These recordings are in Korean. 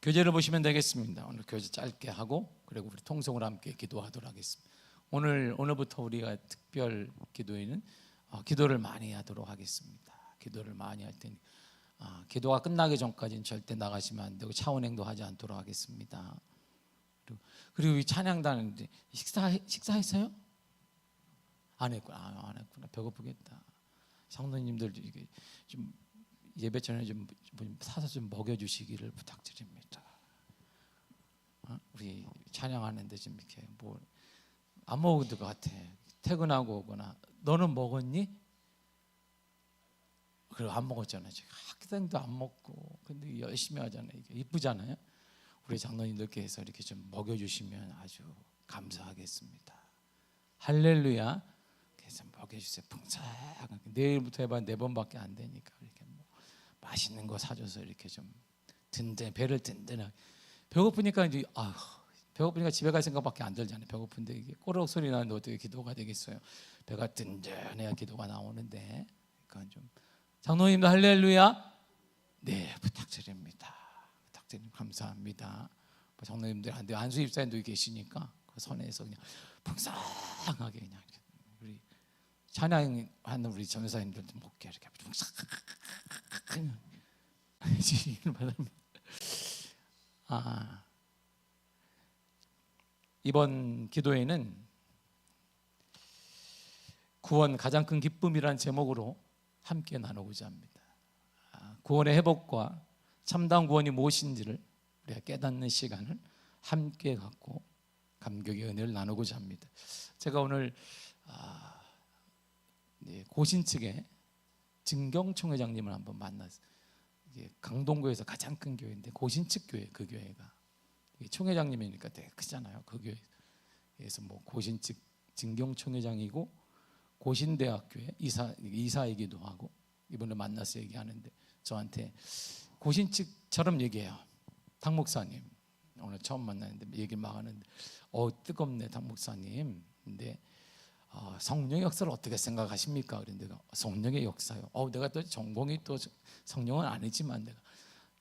교재를 보시면 되겠습니다. 오늘 교재 짧게 하고 그리고 우리 통성으로 함께 기도하도록 하겠습니다. 오늘부터 우리가 특별 기도회는 기도를 많이 하도록 하겠습니다. 기도를 많이 할 테니 기도가 끝나기 전까지는 절대 나가시면 안 되고 차원행도 하지 않도록 하겠습니다. 그리고 이 찬양단 식사했어요? 안 했구나. 안 했구나. 배고프겠다. 장로님들 좀 예배 전에 좀 사서 좀 먹여주시기를 부탁드립니다. 우리 찬양하는데 좀 이렇게 뭐 안 먹을 것 같아. 퇴근하고 오거나 너는 먹었니? 그리고 안 먹었잖아요. 학생도 안 먹고 근데 열심히 하잖아요. 이게 이쁘잖아요. 우리 장로님들께 해서 이렇게 좀 먹여주시면 아주 감사하겠습니다. 할렐루야. 그래서 먹여주세요. 풍성하게. 내일부터 해봐 4번밖에 안 되니까 이렇게 뭐 맛있는 거 사줘서 이렇게 좀 배를 든든하게. 배고프니까 이제 배고프니까 집에 갈 생각밖에 안 들잖아요. 배고픈데 이게 꼬르륵 소리 나는데 어떻게 기도가 되겠어요? 배가 든든해야 기도가 나오는데, 그러니까 좀 장로님도 할렐루야. 네, 부탁드립니다. 감사합니다. 장로님들한테 안수 입사님도 계시니까 그 선에서 그냥 풍성하게 그냥 우리 찬양하는 우리 전사님들도 먹게 이렇게 풍성하게 이번 기도회는 구원 가장 큰 기쁨이라는 제목으로 함께 나누고자 합니다. 구원의 회복과 참다운 구원이 무엇인지를 우리가 깨닫는 시간을 함께 갖고 감격의 은혜를 나누고자 합니다. 제가 오늘 고신 측의 증경총회장님을 한번 만났어요. 강동구에서 가장 큰 교회인데 고신 측 교회, 그 교회가 총회장님이니까 되게 크잖아요. 그 교회에서 뭐 고신 측 증경총회장이고 고신대학교의 이사이기도 하고 이번에 만나서 얘기하는데 저한테 고신 측처럼 얘기해요. 당 목사님 오늘 처음 만나는데 얘기 막 하는데 뜨겁네 당 목사님. 근데 성령의 역사를 어떻게 생각하십니까? 그런데 성령의 역사요. 내가 또 전공이 또 성령은 아니지만 내가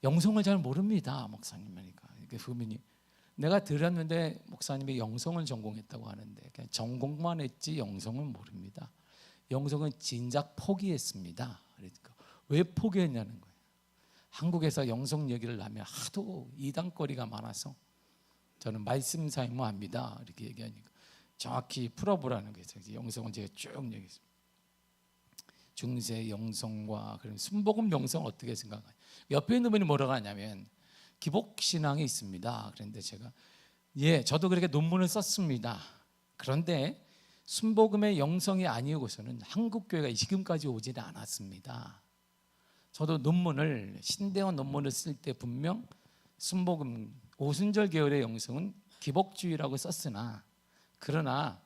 영성을 잘 모릅니다, 목사님이니까. 그분이 내가 들었는데 목사님이 영성을 전공했다고 하는데 그냥 전공만 했지 영성은 모릅니다. 영성은 진작 포기했습니다. 그러니까 왜 포기했냐는 거예요. 한국에서 영성 얘기를 하면 하도 이단거리가 많아서 저는 말씀 사용합니다 이렇게 얘기하니까 정확히 풀어보라는 거예요. 영성은 제가 쭉 얘기했습니다. 중세 영성과 그럼 순복음 영성 어떻게 생각해요? 옆에 있는 분이 뭐라고 하냐면 기복신앙이 있습니다. 그런데 제가 저도 그렇게 논문을 썼습니다. 그런데 순복음의 영성이 아니고서는 한국교회가 지금까지 오지는 않았습니다. 저도 신대원 논문을 쓸 때 분명 순복음 오순절 계열의 영성은 기복주의라고 썼으나 그러나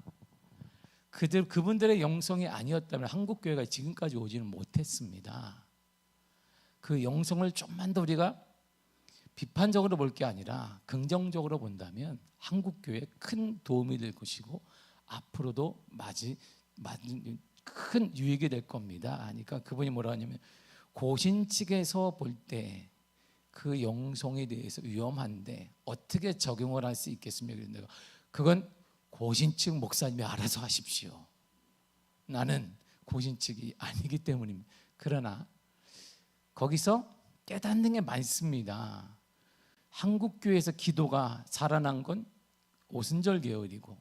그분들의 영성이 아니었다면 한국교회가 지금까지 오지는 못했습니다. 그 영성을 좀만 더 우리가 비판적으로 볼 게 아니라 긍정적으로 본다면 한국교회에 큰 도움이 될 것이고 앞으로도 큰 유익이 될 겁니다. 그러니까 그분이 뭐라 하냐면 고신 측에서 볼 때 그 영성에 대해서 위험한데 어떻게 적용을 할 수 있겠습니까? 그런데 그건 고신 측 목사님이 알아서 하십시오. 나는 고신 측이 아니기 때문입니다. 그러나 거기서 깨닫는 게 많습니다. 한국교회에서 기도가 살아난 건 오순절 계열이고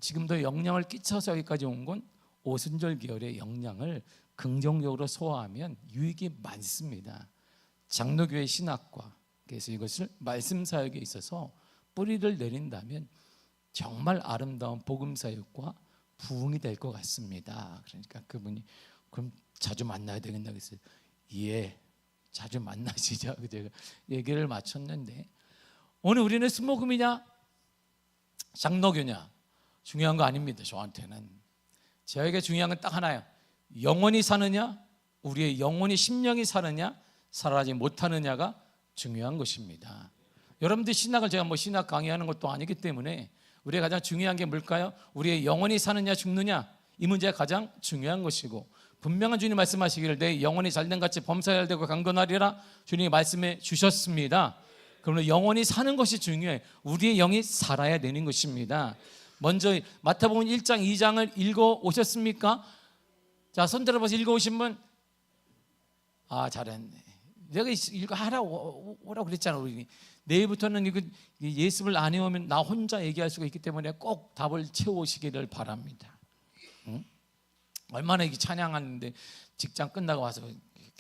지금도 영향을 끼쳐서 여기까지 온 건 오순절 계열의 영향을 긍정적으로 소화하면 유익이 많습니다. 장로교회 신학과 그래서 이것을 말씀 사역에 있어서 뿌리를 내린다면 정말 아름다운 복음 사역과 부흥이 될 것 같습니다. 그러니까 그분이 그럼 자주 만나야 되겠나 그랬어요. 자주 만나시죠. 제가 얘기를 마쳤는데 오늘 우리는 순복음이냐 장로교냐 중요한 거 아닙니다. 저한테는 저에게 중요한 건 딱 하나예요. 영원히 사느냐 우리의 영혼이 심령이 사느냐 살아나지 못하느냐가 중요한 것입니다. 여러분들 신학을 제가 신학 강의하는 것도 아니기 때문에 우리가 가장 중요한 게 뭘까요? 우리의 영혼이 사느냐 죽느냐 이 문제가 가장 중요한 것이고 분명한 주님 말씀하시기를 내 영혼이 잘된 같이 범사에 잘되고 강건하리라 주님이 말씀해 주셨습니다. 그러면 영원히 사는 것이 중요해. 우리의 영이 살아야 되는 것입니다. 먼저 마태복음 1장 2장을 읽어 오셨습니까? 자, 손 들어봐서 읽어 오신 분. 아, 잘했네. 내가 이거 하라고 오라고 그랬잖아. 우리 내일부터는 이거 예습을 안 해오면 나 혼자 얘기할 수가 있기 때문에 꼭 답을 채우시기를 바랍니다. 응? 얼마나 이게 찬양하는데 직장 끝나고 와서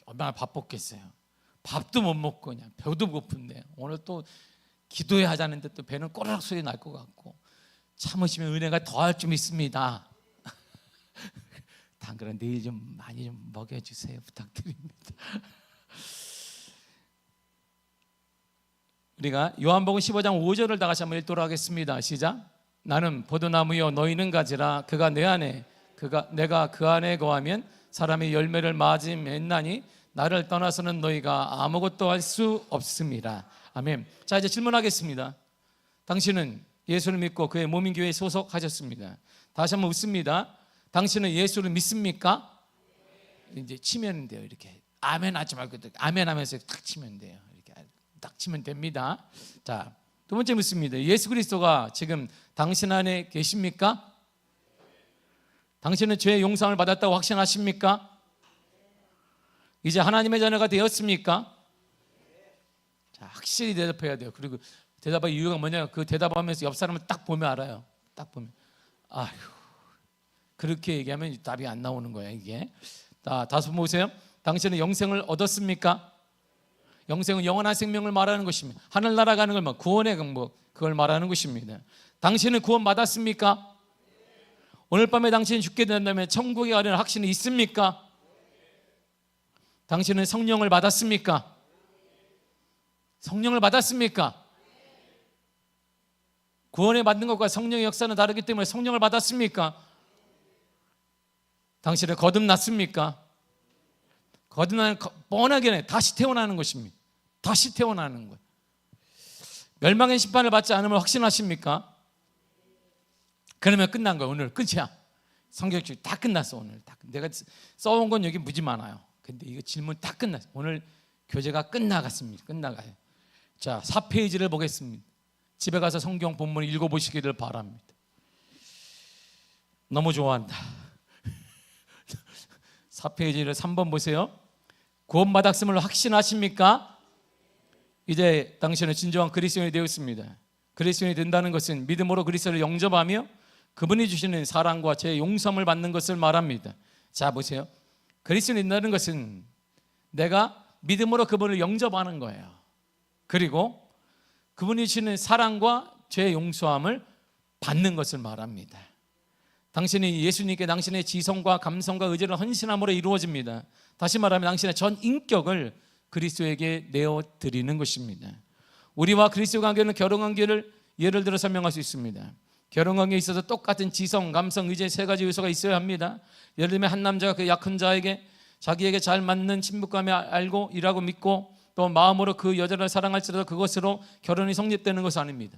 얼마나 바빴겠어요. 밥도 못 먹고 그냥 배도 고픈데 오늘 또 기도해야 하자는데 또 배는 꼬르륵 소리 날 것 같고 참으시면 은혜가 더할 좀 있습니다. 당근은 내일 좀 많이 좀 먹여주세요. 부탁드립니다. 우리가 요한복음 15장 5절을 다 같이 한번 읽도록 하겠습니다. 시작. 나는 포도나무여 너희는 가지라. 그가 내 안에 내가 그 안에 거하면 사람이 열매를 맺나니 나를 떠나서는 너희가 아무것도 할 수 없습니다. 아멘. 자, 이제 질문하겠습니다. 당신은 예수를 믿고 그의 몸인 교회에 소속하셨습니다. 다시 한번 묻습니다. 당신은 예수를 믿습니까? 이제 치면 돼요. 이렇게 아멘 하지 말고 아멘 하면서 탁 치면 돼요. 이렇게 딱 치면 됩니다. 자, 두 번째 묻습니다. 예수 그리스도가 지금 당신 안에 계십니까? 당신은 죄의 용서를 받았다고 확신하십니까? 이제 하나님의 자녀가 되었습니까? 자, 확실히 대답해야 돼요. 그리고 대답의 이유가 뭐냐? 그 대답하면서 옆 사람을 딱 보면 알아요. 딱 보면 아휴, 그렇게 얘기하면 답이 안 나오는 거야 이게. 자, 다시 보세요. 당신은 영생을 얻었습니까? 영생은 영원한 생명을 말하는 것입니다. 하늘나라 가는 걸 구원의 강복, 그걸 말하는 것입니다. 당신은 구원 받았습니까? 오늘 밤에 당신이 죽게 된다면 천국에 가려는 확신이 있습니까? 당신은 성령을 받았습니까? 성령을 받았습니까? 구원에 받는 것과 성령의 역사는 다르기 때문에 성령을 받았습니까? 당신은 거듭났습니까? 거듭나는 뻔하게 다시 태어나는 것입니다. 다시 태어나는 것. 멸망의 심판을 받지 않음을 확신하십니까? 그러면 끝난 거야. 오늘 끝이야. 성경책 다 끝났어. 오늘 다. 내가 써온 건 여기 무지 많아요. 근데 이거 질문 다 끝났어. 오늘 교재가 끝나갔습니다. 끝나가요. 자, 4페이지를 보겠습니다. 집에 가서 성경 본문을 읽어보시기를 바랍니다. 너무 좋아한다. 4페이지를 3번 보세요. 구원받았음을 확신하십니까? 이제 당신은 진정한 그리스도인이 되었습니다. 그리스도인이 된다는 것은 믿음으로 그리스도를 영접하며 그분이 주시는 사랑과 죄의 용서를 받는 것을 말합니다. 자, 보세요. 그리스도인이 된다는 것은 내가 믿음으로 그분을 영접하는 거예요. 그리고 그분이 주시는 사랑과 죄의 용서함을 받는 것을 말합니다. 당신이 예수님께 당신의 지성과 감성과 의지를 헌신함으로 이루어집니다. 다시 말하면 당신의 전 인격을 그리스도에게 내어드리는 것입니다. 우리와 그리스도 관계는 결혼관계를 예를 들어 설명할 수 있습니다. 결혼관계에 있어서 똑같은 지성, 감성, 의지 세 가지 요소가 있어야 합니다. 예를 들면 한 남자가 그 약한 자에게 자기에게 잘 맞는 친분감을 알고 일하고 믿고 또 마음으로 그 여자를 사랑할지라도 그것으로 결혼이 성립되는 것은 아닙니다.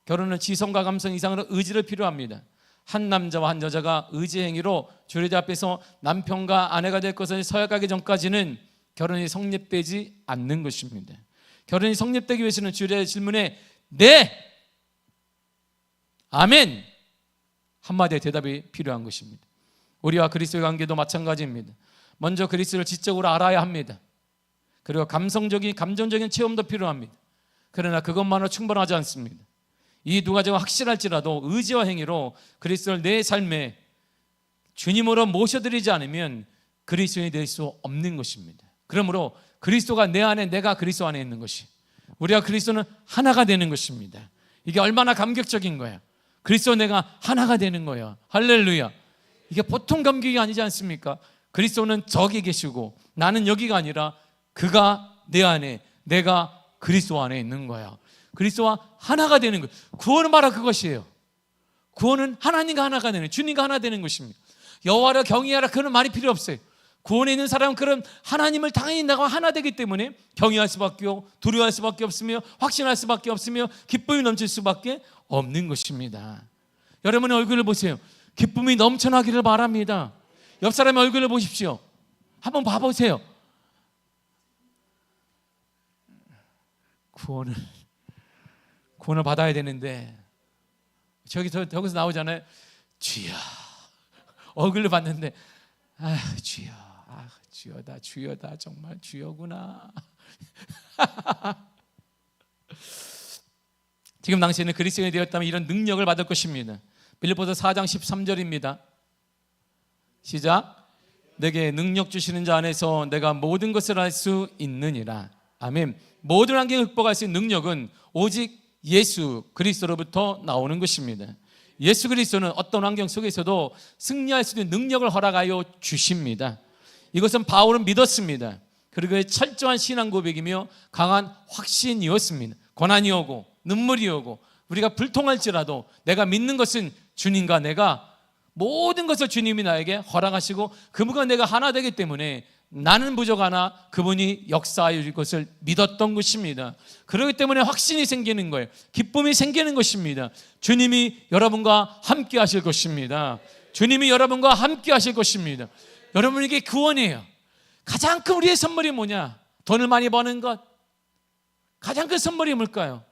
결혼은 지성과 감성 이상으로 의지를 필요합니다. 한 남자와 한 여자가 의지 행위로 주례자 앞에서 남편과 아내가 될 것을 서약하기 전까지는 결혼이 성립되지 않는 것입니다. 결혼이 성립되기 위해서는 주례의 질문에 네, 아멘 한마디의 대답이 필요한 것입니다. 우리와 그리스도의 관계도 마찬가지입니다. 먼저 그리스도를 지적으로 알아야 합니다. 그리고 감정적인 체험도 필요합니다. 그러나 그것만으로 충분하지 않습니다. 이 두 가지가 확실할지라도 의지와 행위로 그리스도를 내 삶에 주님으로 모셔드리지 않으면 그리스도인이 될 수 없는 것입니다. 그러므로 그리스도가 내 안에, 내가 그리스도 안에 있는 것이, 우리가 그리스도는 하나가 되는 것입니다. 이게 얼마나 감격적인 거야. 그리스도 내가 하나가 되는 거야. 할렐루야. 이게 보통 감격이 아니지 않습니까? 그리스도는 저기 계시고 나는 여기가 아니라 그가 내 안에, 내가 그리스도 안에 있는 거야. 그리스도와 하나가 되는 거예요. 구원은 바로 그것이에요. 구원은 하나님과 하나가 되는, 주님과 하나 되는 것입니다. 여호와를 경외하라 그런 말이 필요 없어요. 구원에 있는 사람은 그런 하나님을 당연히 내가 하나 되기 때문에 경외할 수밖에 없고 두려워할 수밖에 없으며 확신할 수밖에 없으며 기쁨이 넘칠 수밖에 없는 것입니다. 여러분의 얼굴을 보세요. 기쁨이 넘쳐나기를 바랍니다. 옆 사람의 얼굴을 보십시오. 한번 봐보세요. 구원을 받아야 되는데 저기서 나오잖아요. 주여, 얼굴을 봤는데 주여, 주여다, 주여다, 정말 주여구나. 지금 당시에는 그리스도인이 되었다면 이런 능력을 받을 것입니다. 빌립보서 4장 13절입니다. 시작. 내게 능력 주시는 자 안에서 내가 모든 것을 할 수 있느니라. 아멘. 모든 환경을 극복할 수 있는 능력은 오직 예수 그리스도로부터 나오는 것입니다. 예수 그리스도는 어떤 환경 속에서도 승리할 수 있는 능력을 허락하여 주십니다. 이것은 바울은 믿었습니다. 그리고 그의 철저한 신앙 고백이며 강한 확신이었습니다. 고난이 오고 눈물이 오고 우리가 불통할지라도 내가 믿는 것은 주님과 내가 모든 것을 주님이 나에게 허락하시고 그분과 내가 하나 되기 때문에 나는 부족하나 그분이 역사하여 줄 것을 믿었던 것입니다. 그렇기 때문에 확신이 생기는 거예요. 기쁨이 생기는 것입니다. 주님이 여러분과 함께 하실 것입니다. 주님이 여러분과 함께 하실 것입니다. 여러분에게 구원이에요. 가장 큰 우리의 선물이 뭐냐? 돈을 많이 버는 것. 가장 큰 선물이 뭘까요?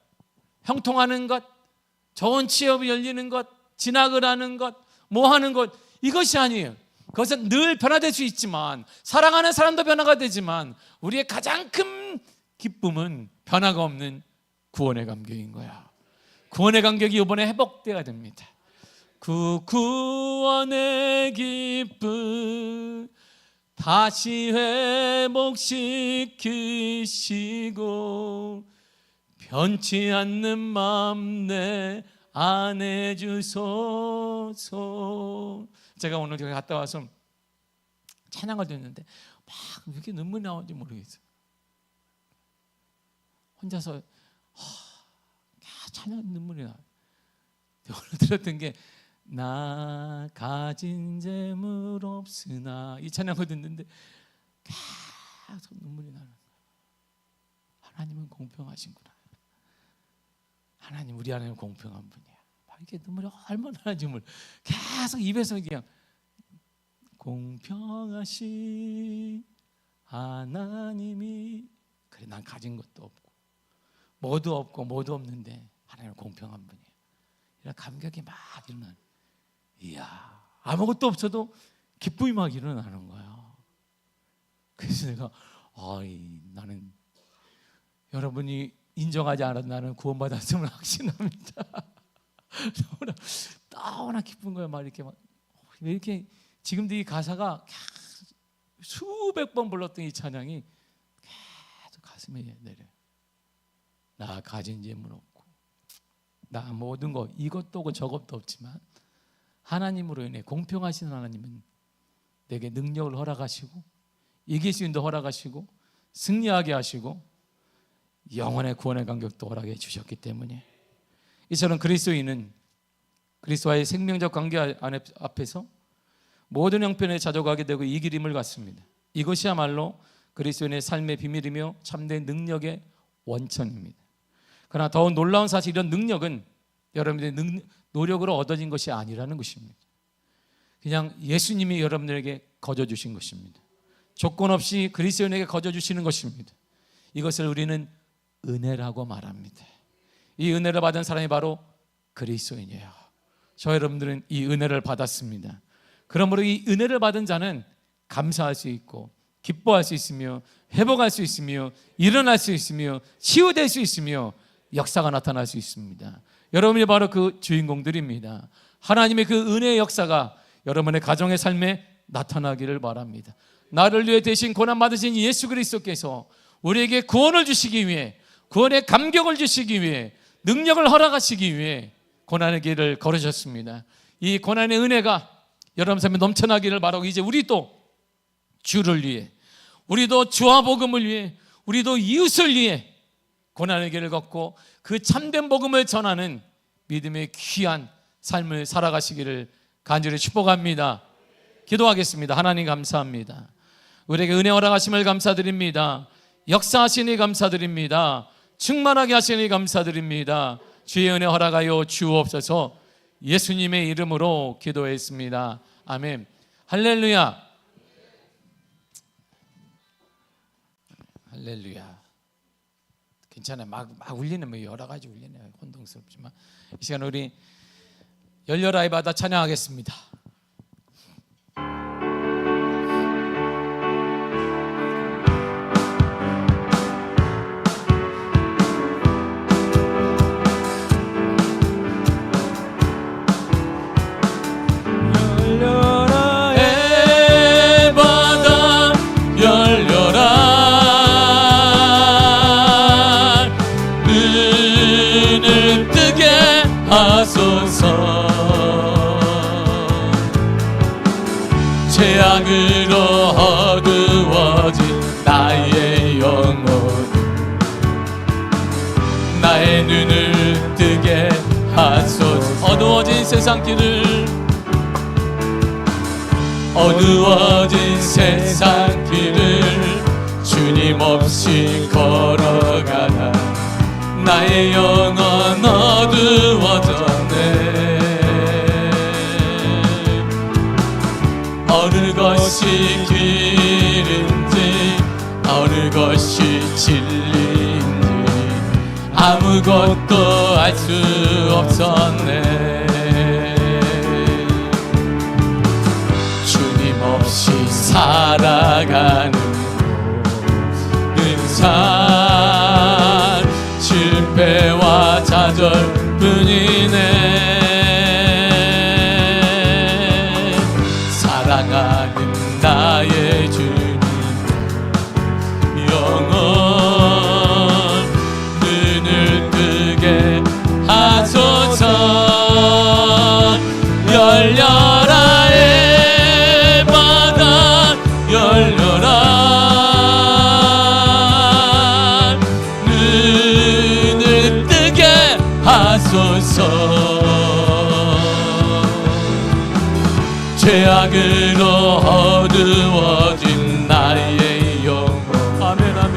형통하는 것, 좋은 취업이 열리는 것, 진학을 하는 것, 뭐 하는 것. 이것이 아니에요. 그것은 늘 변화될 수 있지만, 사랑하는 사람도 변화가 되지만 우리의 가장 큰 기쁨은 변화가 없는 구원의 감격인 거야. 구원의 감격이 이번에 회복돼야 됩니다. 그 구원의 기쁨 다시 회복시키시고 변치 않는 마음 내 안에 주소서. 제가 오늘 저기 갔다 와서 찬양을 듣는데 막 왜 이렇게 눈물이 나오는지 모르겠어요. 혼자서 찬양 눈물이 나와요. 오늘 들었던 게 나 가진 재물 없으나 이 찬양을 듣는데 계속 눈물이 나는 거예요. 하나님은 공평하신구나. 하나님, 우리 하나님 공평한 분이야. 이렇게 눈물이 얼마나 나는지 계속 입에서 그냥 공평하신 하나님이. 그래, 난 가진 것도 없고 뭐도 없고 뭐도 없는데 하나님은 공평한 분이야. 이런 감격이 막 일어나는. 이야, 아무것도 없어도 기쁨이 막 일어나는 거야. 그래서 내가 나는 여러분이 인정하지 않아도 나는 구원받았음을 확신합니다. 너무나 기쁜 거예요. 막 이렇게 왜 이렇게 지금도 이 가사가 수백 번 불렀던 이 찬양이 계속 가슴에 내려. 나 가진 재물 없고 나 모든 거 이것도 없고 저것도 없지만 하나님으로 인해 공평하신 하나님은 내게 능력을 허락하시고 이길 수 있는 도 허락하시고 승리하게 하시고 영원의 구원의 간격도 허락해 주셨기 때문에 이처럼 그리스도인은 그리스도와의 생명적 관계 앞에서 모든 형편에 자족하게 되고 이 길임을 갖습니다. 이것이야말로 그리스도인의 삶의 비밀이며 참된 능력의 원천입니다. 그러나 더 놀라운 사실, 이런 능력은 여러분들의 노력으로 얻어진 것이 아니라는 것입니다. 그냥 예수님이 여러분들에게 거저 주신 것입니다. 조건 없이 그리스도인에게 거저 주시는 것입니다. 이것을 우리는 은혜라고 말합니다. 이 은혜를 받은 사람이 바로 그리스도인이에요. 저 여러분들은 이 은혜를 받았습니다. 그러므로 이 은혜를 받은 자는 감사할 수 있고 기뻐할 수 있으며 회복할 수 있으며 일어날 수 있으며 치유될 수 있으며 역사가 나타날 수 있습니다. 여러분이 바로 그 주인공들입니다. 하나님의 그 은혜의 역사가 여러분의 가정의 삶에 나타나기를 바랍니다. 나를 위해 대신 고난받으신 예수 그리스도께서 우리에게 구원을 주시기 위해, 구원의 감격을 주시기 위해, 능력을 허락하시기 위해 고난의 길을 걸으셨습니다. 이 고난의 은혜가 여러분 삶에 넘쳐나기를 바라고, 이제 우리도 주를 위해, 우리도 주와 복음을 위해, 우리도 이웃을 위해 고난의 길을 걷고 그 참된 복음을 전하는 믿음의 귀한 삶을 살아가시기를 간절히 축복합니다. 기도하겠습니다. 하나님 감사합니다. 우리에게 은혜 허락하심을 감사드립니다. 역사하시니 감사드립니다. 충만하게 하시니 감사드립니다. 주의 은혜 허락하여 주옵소서. 예수님의 이름으로 기도했습니다. 아멘. 할렐루야. 할렐루야. 괜찮아요. 막 울리는 뭐 여러 가지 울리네요. 혼동스럽지만 이 시간 우리 열려라 이 바다 찬양하겠습니다. 죄악으로 어두워진 나의 영혼, 나의 눈을 뜨게 하소서. 어두워진 세상 길을, 어두워진 세상 길을 주님 없이 걸어가다 나의 영혼 어두워졌네. 어느 것이 길인지 어느 것이 진리인지 아무것도 알 수 없었네. 주님 없이 살아가는 모든 삶 실패와 좌절뿐이네. 사랑하는 나의 주님 영원 눈을 뜨게 하소서. 열려라 의 바다 열려라 눈을 뜨게 하소서. 죄악으로 어두워진 나의 영혼, 아멘 아멘,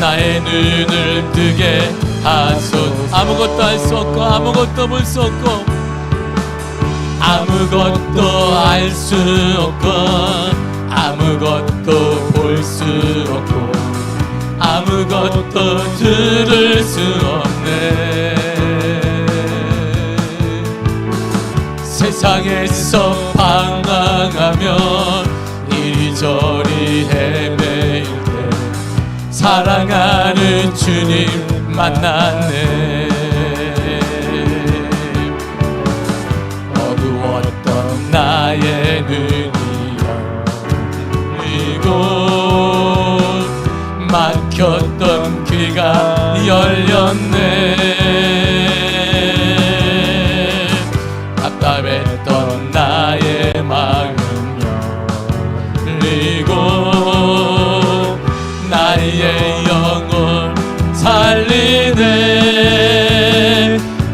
나의 눈을 뜨게 하소서. 아무것도 알 수 없고 아무것도 볼 수 없고 아무것도 알 수 없고 아무것도 볼 수 없고 아무것도 들을 수 없네. 세상에서 방황하며 이리저리 헤매일 때 사랑하는 주님 만났네. 어두웠던 나의 눈이 열리고 막혔던 귀가 열렸네. 답답했던 나의 마음 열리고 나의 영혼 살리네.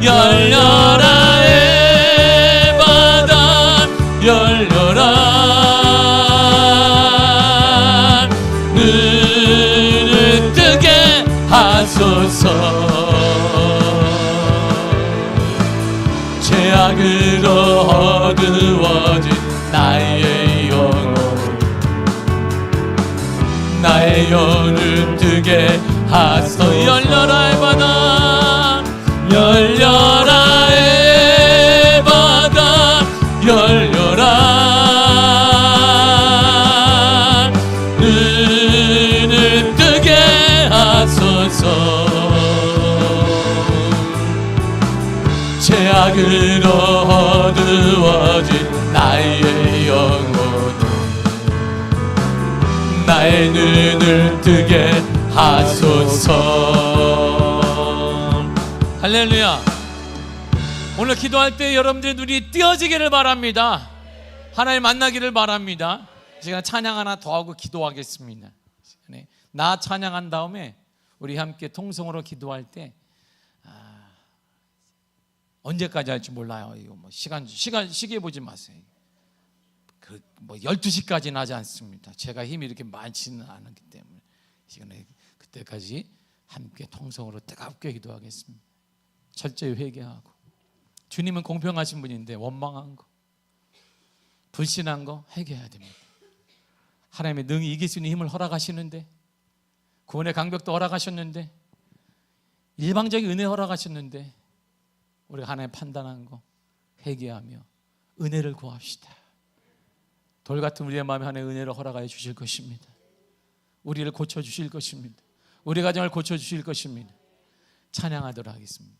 열려라 의 바다 열려라 눈을 뜨게 하소서. 죄악으로 어두워진 나의 영혼, 나의 영혼을 뜨게 하소서. 열려라 의 바다 열려라 의 바다 열려라 눈을 뜨게 하소서. 죄악으로 어두워진 나의 영혼, 나의 눈을 뜨게 하소서. 할렐루야. 오늘 기도할 때 여러분들의 눈이 띄어지기를 바랍니다. 하나님 만나기를 바랍니다. 제가 찬양 하나 더 하고 기도하겠습니다. 나 찬양한 다음에 우리 함께 통성으로 기도할 때 언제까지 할지 몰라요. 이거 뭐 시간 시계 보지 마세요. 그 뭐 12시까지는 하지 않습니다. 제가 힘이 이렇게 많지는 않기 때문에 시간에 그때까지 함께 통성으로 뜨겁게 기도하겠습니다. 철저히 회개하고, 주님은 공평하신 분인데 원망한 거, 불신한 거 회개해야 됩니다. 하나님의 능히 이길 수 있는 힘을 허락하시는데 구원의 강벽도 허락하셨는데, 일방적인 은혜 허락하셨는데, 우리가 하나님 판단한 거 회개하며 은혜를 구합시다. 돌 같은 우리의 마음에 하나님 은혜를 허락하여 주실 것입니다. 우리를 고쳐주실 것입니다. 우리 가정을 고쳐주실 것입니다. 찬양하도록 하겠습니다.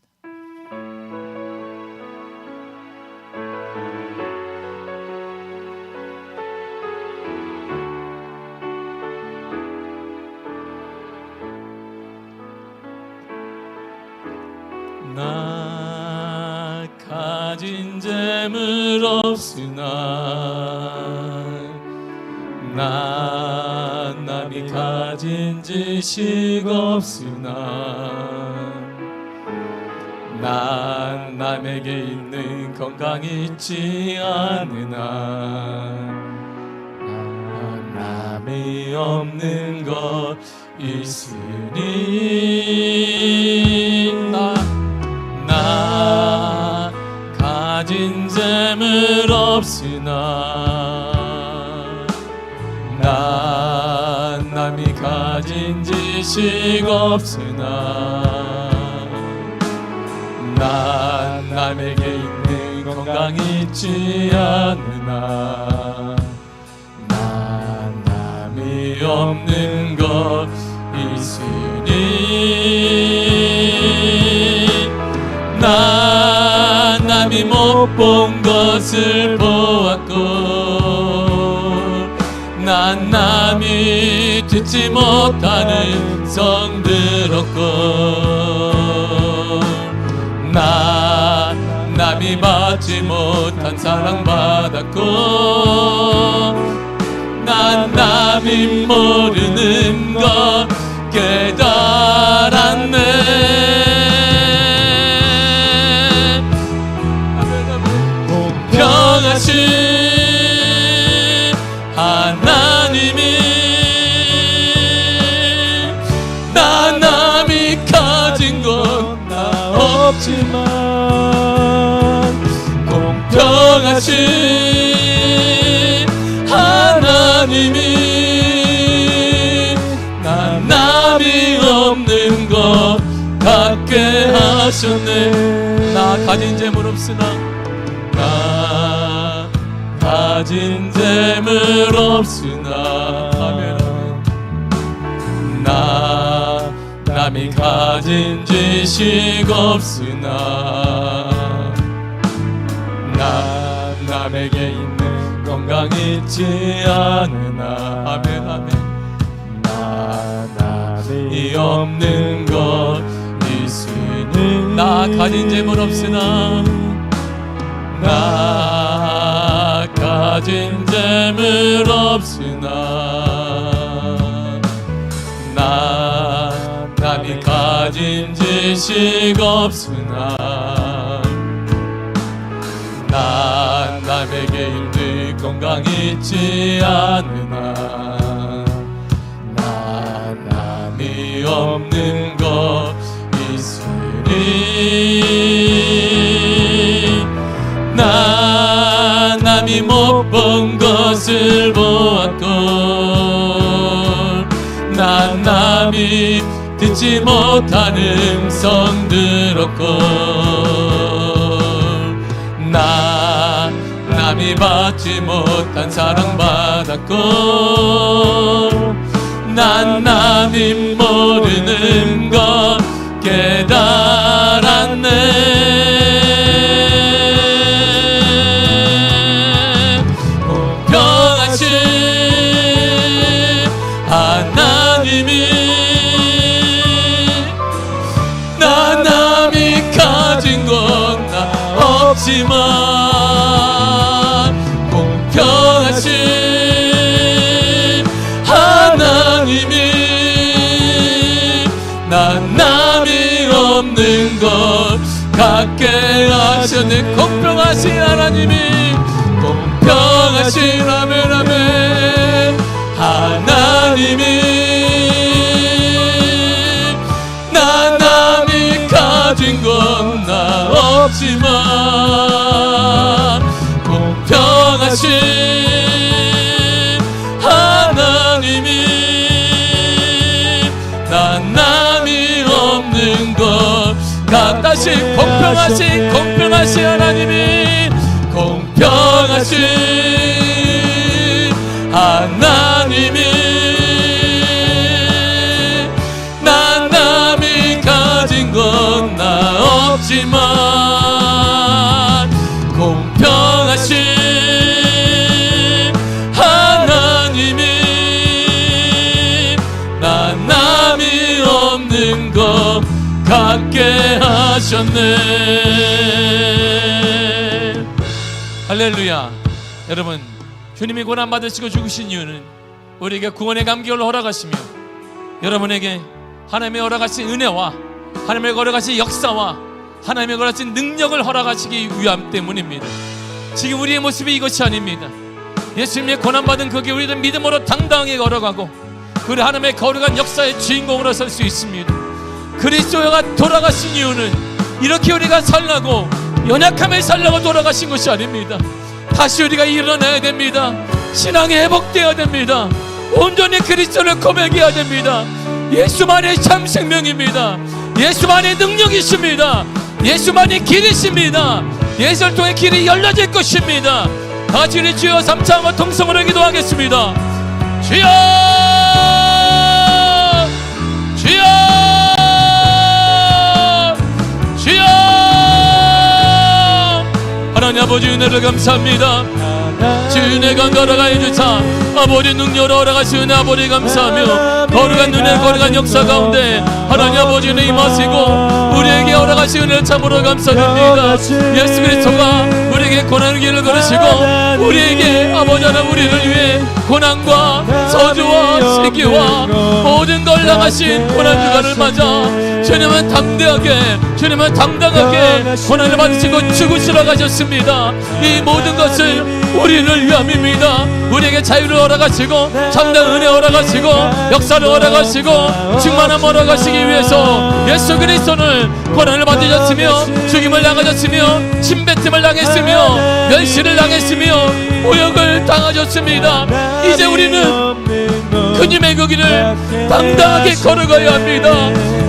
나 가진 재물 없으나 나 남이 가진 지식 없으나 난 남에게 있는 건강 있지 않으나 난 남이 없는 것 있으니 나 가진 재물 없으나 난 남이 가진 지식 없으나 난 남에게 있는 건강 있지 않으나 난 남이 없는 것 있으니 난 남이 못 본 것을 보았고 난 남이 듣지 못하는 성 들었고 난 남이 받지 못한 사랑 받았고 난 남이 모르는 것 깨달았네. 공평하신 하나님이 나 남이 가진 건 나 없지만 공평하신 하나님이 나 남이 없는 것 갖게 하셨네. 나 가진 재물 없으나 나 가진 재물 없으나 나 남이 가진 지식 없으나 나 남에게 있는 건강 있지 않으나 아멘 아멘 나 남이 없는 것 있으니 나 가진 재물 없으나 나 가진 재물 없으나 나 남이 가진 지식 없으나 난 남에게 있는 건강 있지 않으나 난 남이 없는 것 있으니 난 남이 못 본 것을 보았고 난 남이 듣지 못한 음성 들었고 난 남이 받지 못한 사랑 받았고 난 남이 모르는 것 깨달았네. 공평하신 하나님이 나 남이 가진 건 나 없지만 공평하신 하나님이 난 남이 없는 것 갖게 하셨네. 공평하신 하나님이 공평하신 아멘 아멘 하나님이 난 남이 가진 건 나 없지만 공평하신 하나님이 없는 것 같다시 공평하신 하나님이 공평하신 하나님이 난 남이 가진 건 나 없지만 공평하신 하나님이 난 남이 없는 것 갖게 하셨네. 할렐루야. 여러분, 주님이 고난 받으시고 죽으신 이유는 우리에게 구원의 감격을 허락하시며 여러분에게 하나님의 허락하신 은혜와 하나님의 허락하신 역사와 하나님의 허락하신 능력을 허락하시기 위함 때문입니다. 지금 우리의 모습이 이것이 아닙니다. 예수님의 고난받은 그게 우리를 믿음으로 당당하게 걸어가고 그리 하나님의 거룩한 역사의 주인공으로 설 수 있습니다. 그리스도가 돌아가신 이유는 이렇게 우리가 살라고 연약함에 살라고 돌아가신 것이 아닙니다. 다시 우리가 일어나야 됩니다. 신앙이 회복되어야 됩니다. 온전히 그리스도를 고백해야 됩니다. 예수만이 참 생명입니다. 예수만이 능력이십니다. 예수만이 길이십니다. 예수를 통해 길이 열려질 것입니다. 다시 우리 주여 3차 한번 통성으로 기도하겠습니다. 주여 주여 주여. 하나님 아버지 은혜를 감사합니다. 주 은혜가 걸어가해 주사 아버지 능력으로 걸어가시 은혜 아버지 감사하며 거룩한 은혜 거룩한 역사 가운데 하나님 아버지 은혜 임하시고 우리에게 걸어가시 은혜를 참으로 감사드립니다. 예수 그리스도가 우리에게 고난의 길을 걸으시고 우리에게 아버지 하나님 우리를 위해 고난과 저주와 시기와 모든 걸 당하신 고난주간을 맞아 주님은 담대하게 주님은 당당하게 고난을 받으시고 죽으시러 가셨습니다. 이 모든 것을 우리를 위함입니다. 우리에게 자유를 허락하시고 참된 은혜 허락하시고 역사를 허락하시고 충만함 허락하시기 위해서 예수 그리스도는 고난을 받으셨으며 죽임을 당하셨으며 침뱉음을 당했으며 멸시를 당했으며 모욕을 당하셨습니다. 이제 우리는 그님의 그 길을 당당하게 걸어가야 합니다.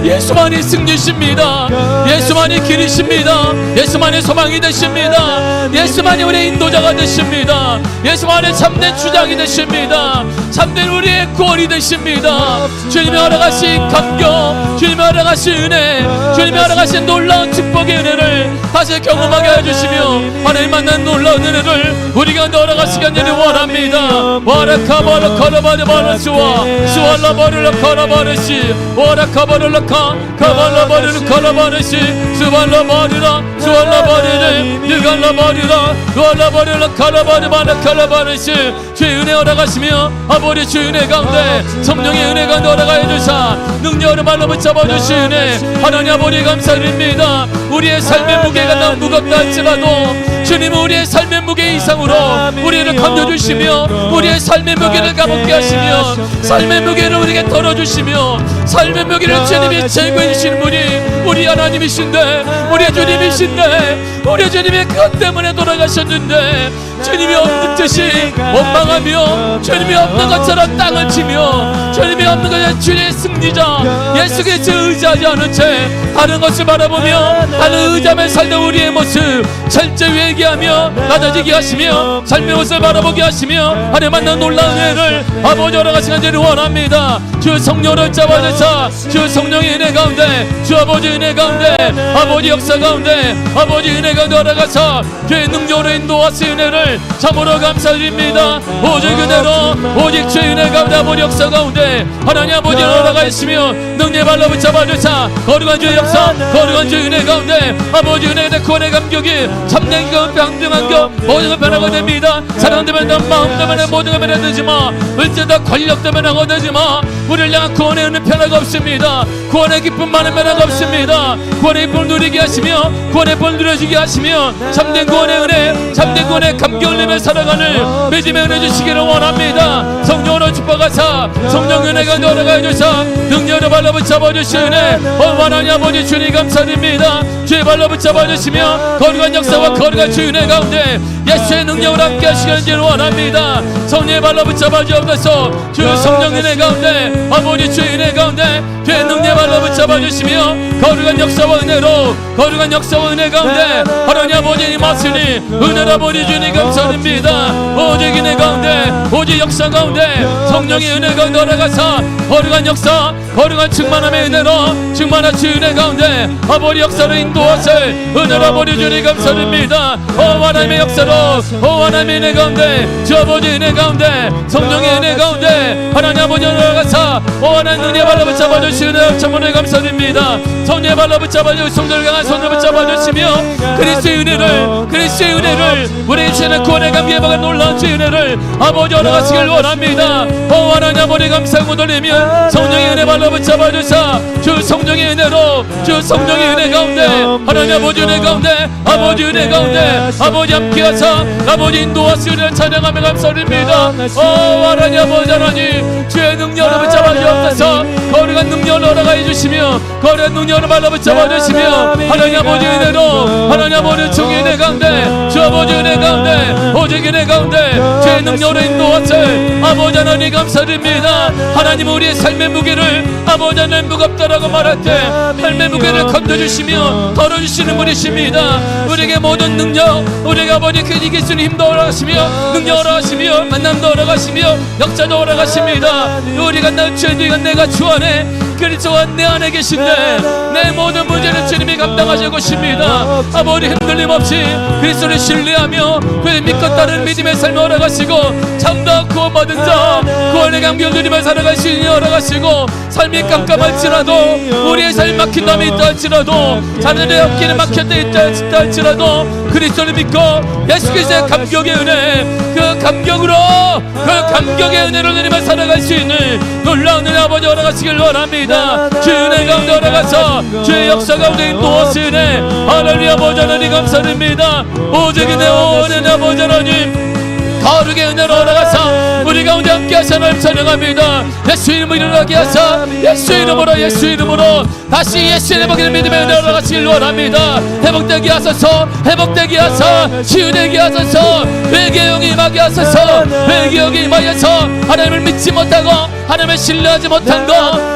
예수만이 승리십니다. 예수만이 길이십니다. 예수만이 소망이 되십니다. 예수만이 우리의 인도자가 되십니다. 예수만이 참된 주장이 되십니다. 참된 우리의 구원이 되십니다. 주님의 허락하신 감격, 주님의 허락하신 은혜, 주님의 허락하신 놀라운 축복의 은혜를 다시 경험하게 해주시며 하나님 만난 놀라운 은혜를 우리가 허락하시기 원합니다. 와라카바라 카라바르바라 수와 수알라바르라 카라바르시 와라카바르라 카발라바르르 카라바르시 수발라바르라 수알라바르르 느갈라바르라 누알라바르라 카라바르바라 카라바르시 주의 은혜 허락하시며 아버지 주의 은혜 가운데 성령의 은혜 가운데 허락하여 주사 능력으로 말로 붙잡아 주시네 하나님 아버지 감사드립니다. 우리의 삶의 무게가 너무 무겁다 할지라도 주님은 우리의 삶의 무게 이상으로 우리를 건져주시며 우리의 삶의 무게를 가볍게 하시며 삶의 무게를 우리에게 덜어주시며 삶의 무게를 주님이 제거해 주시는 분이 우리 하나님이신데 우리 주님이신데 우리 주님이 그것 때문에 돌아가셨는데 주님이 없는 듯이 원망하며 주님이 없는 것처럼 땅을 치며 주님이 없는 것처럼 주의 승리자 예수 그리스도 의지하지 않은 채 다른 것을 바라보며 다른 의자에 살던 우리의 모습 철저히 회개하며 낮아지게 하시며 삶의 모습을 바라보게 하시며 하나님 만난 놀라운 은혜를 아버지 허락하시는 은혜를 원합니다. 주 성령을 잡아주사 주 성령의 은혜 가운데 주 아버지 은혜 가운데 아버지 역사 가운데 아버지 은혜 가운데 허락하사 주의 능력으로 인도하신 은혜를 참으로 감사드립니다. 오직 그대로 오직 주의 은혜 가운데 아버지 역사 가운데 하나님 아버지를 허락하시며 능력의 발로 붙잡아주사 거룩한 주의 역사 거룩한 주의 은혜 가운데 아버지 은혜에 대해 구원의 감격이 참된 것 평등한 것 모든 것 변화가 됩니다. 사랑 때문에 마음 때문에 모든 것 변화되지마 물질 다 권력 때문에 변화되지마 우리를 향한 구원의 은혜 변화가 없습니다. 구원의 기쁨만은 변화가 없습니다. 구원의 기쁨을 누리게 하시며 구원의 기쁨을 누려주게 하시며 참된 구원의 은혜 참된 구원의 감격을 내며 살아가는 믿음의 은혜 주시기를 원합니다. 성령으로 축복하사 성령 은혜가 돌아가해 주사 능력으로 발로 붙잡아 주시네 하나님 아버지 주님 감사드립니다. 주의 발로 붙잡아 주시며 거룩한 역사와 거룩한 주의 은혜 가운데 예수의 능력으로 함께 하시기를 원합니다. 성령의 발로 붙잡아 주옵소서. 주 성령 은혜 가운데 아버지 주의 은혜 가운데 주의 능력 발로 붙잡아 주시며 거룩한 역사와 은혜로 거룩한 역사와 은혜 가운데 하나님 아버지 임하시니 은혜로 아버지 주님 감사드립니다. 오직 은혜 가운데 오직 역사 가운데 성령의 은혜 가운데 올라가사 거룩한 역사 거룩한 충만함의 은혜로 충만한 주의 은혜 가운데 아버지 역사를 인도하실 은혜로 아버지 주님 감사드립니다. 오 하나님의 역사로 오 하나님의 은혜 가운데 주 아버지 은혜 가운데 성령의 은혜 가운데 하나님 아버지 올라가사 오 하나님 은혜 발로 붙잡아 주시는 참으로 감사드립니다. 성령의 발로 붙잡아 주시고 성령을 강한 손으로 붙잡아 주시며 그리스도의 은혜를 우리 주의 구원의 감기에 박은 놀라운 주의 은혜를 아버지 올라가시길 원합니다. 오 하나님 아버지 감사하고 돌리면 성령의 은혜 발로 붙잡아 주사 주 성령의 은혜로 주 성령의 은혜 가운데 하나님 아버지 은혜 가운데 아버지 은혜 가운데 아버지 함께하사 아버지 인도하시는 찬양하며 감사드립니다. 오 하나님 아버지 하나님 주의 능력으로 붙잡아 주옵소서. 거룩한 능력으로 올라가 주시며 거룩한 능력으로 발로 붙잡아 주시며 하나님 아버지 은혜로 하나님 아버지 총의 은혜 가운데 주 아버지 은혜 가운데 오직 은혜 가운데 주의 능력으로 인도하실 아버지 하나님 감사드립니다. 하나님 우리의 삶의 무게를 아버지 하나님 무겁다라고 말할 때 삶의 무게를 건져주시며 덜어주시는 분이십니다. 우리에게 모든 능력 우리가 아버지 그 이길 수 있는 힘도 올라가시며 능력을 올라가시며 만남도 올라가시며 역사도 올라가십니다. 우리가 나 주의 내가 주 안에 그리스도가 내 안에 계신데 내 모든 문제를 주님이 감당하실 것입니다. 아버지 흔들림 없이 그리스도를 신뢰하며 그를 믿고 따르는 믿음의 삶을 올라가시고 참다 구원받은 자 구원의 감격을 누리며 살아갈 수 있는 올라가시고 삶이 깜깜할지라도 우리의 삶이 막힌 담이 있다 할지라도 자녀들의 앞길에 막혔다 있다 할지라도 그리스도를 믿고 예수 그리스도의 감격의 은혜 그 감격으로 그 감격의 은혜를 누리며 살아갈 수 있는 놀라운 은혜 아버지 올라가시길 원합니다. 주의 은혜 가운데 올라가서 주의 역사 가운데 인도하시네 할렐루야 아버지 하나님 감사드립니다. 오직 은혜 오는 아버지 하나님 거룩의 은혜로 올라가서 우리 가운데 함께 하사 하나님 찬양합니다. 예수 이름으로 일어나게 하사 예수 이름으로 다시 예수 이름으로 믿음의 은혜로 올라가시길 원합니다. 회복되게 하소서 회복되게 하사 치유되게 하소서 회개의 영이 임하게 하소서 회개의 영이 임하여서 하나님을 믿지 못하고 하나님을 신뢰하지 못한 것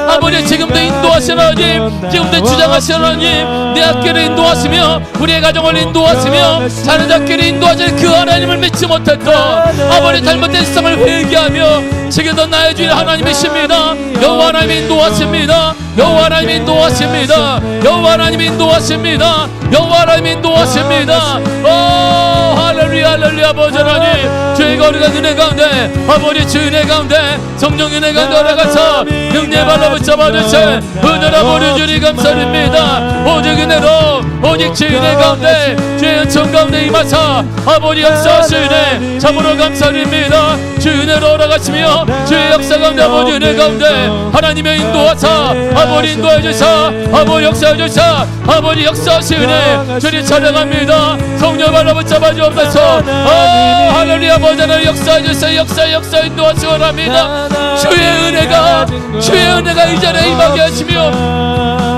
아버지 지금도 인도하시는 하나님 지금도 주장하시는 하나님 내 학교를 인도하시며 우리의 가정을 인도하시며 자녀들끼를 인도하실 그 하나님을 믿지 못했던 아버지 잘못된 삶을 회개하며 지금도 나의 주인 하나님이십니다. 여호와 하나님이 인도하십니다. 여호와 하나님이 인도하십니다. 여호와 하나님이 인도하십니다. 여호와 하나님이 인도하십니다. 오 할렐루야 할렐루야 아버지 하나님 주의 거룩한 은혜 가운데 아버지 주의 은혜 가운데 성령 은혜 가운데 올라가서 능력 발로 붙잡아 주실 은혜로 아버지 주님 감사드립니다. 오직 은혜로 오직 주의 은혜 가운데 주의 은총 가운데 임하사 아버지 역사하시네 참으로 감사드립니다. 주의 은혜로 올라가시며 주의 역사 가운데 아버지 은혜 가운데 하나님의 인도하사 아버지 인도해 주사 아버지 역사해 주사 아버지 역사하시네 주님 찬양합니다. 성령 발로 붙잡아 주옵소서. 할렐루야 아버지 하나님 역사해 주사 역사 인도하시 원합니다. 주의 은혜가 이 자리에 임하게 하시며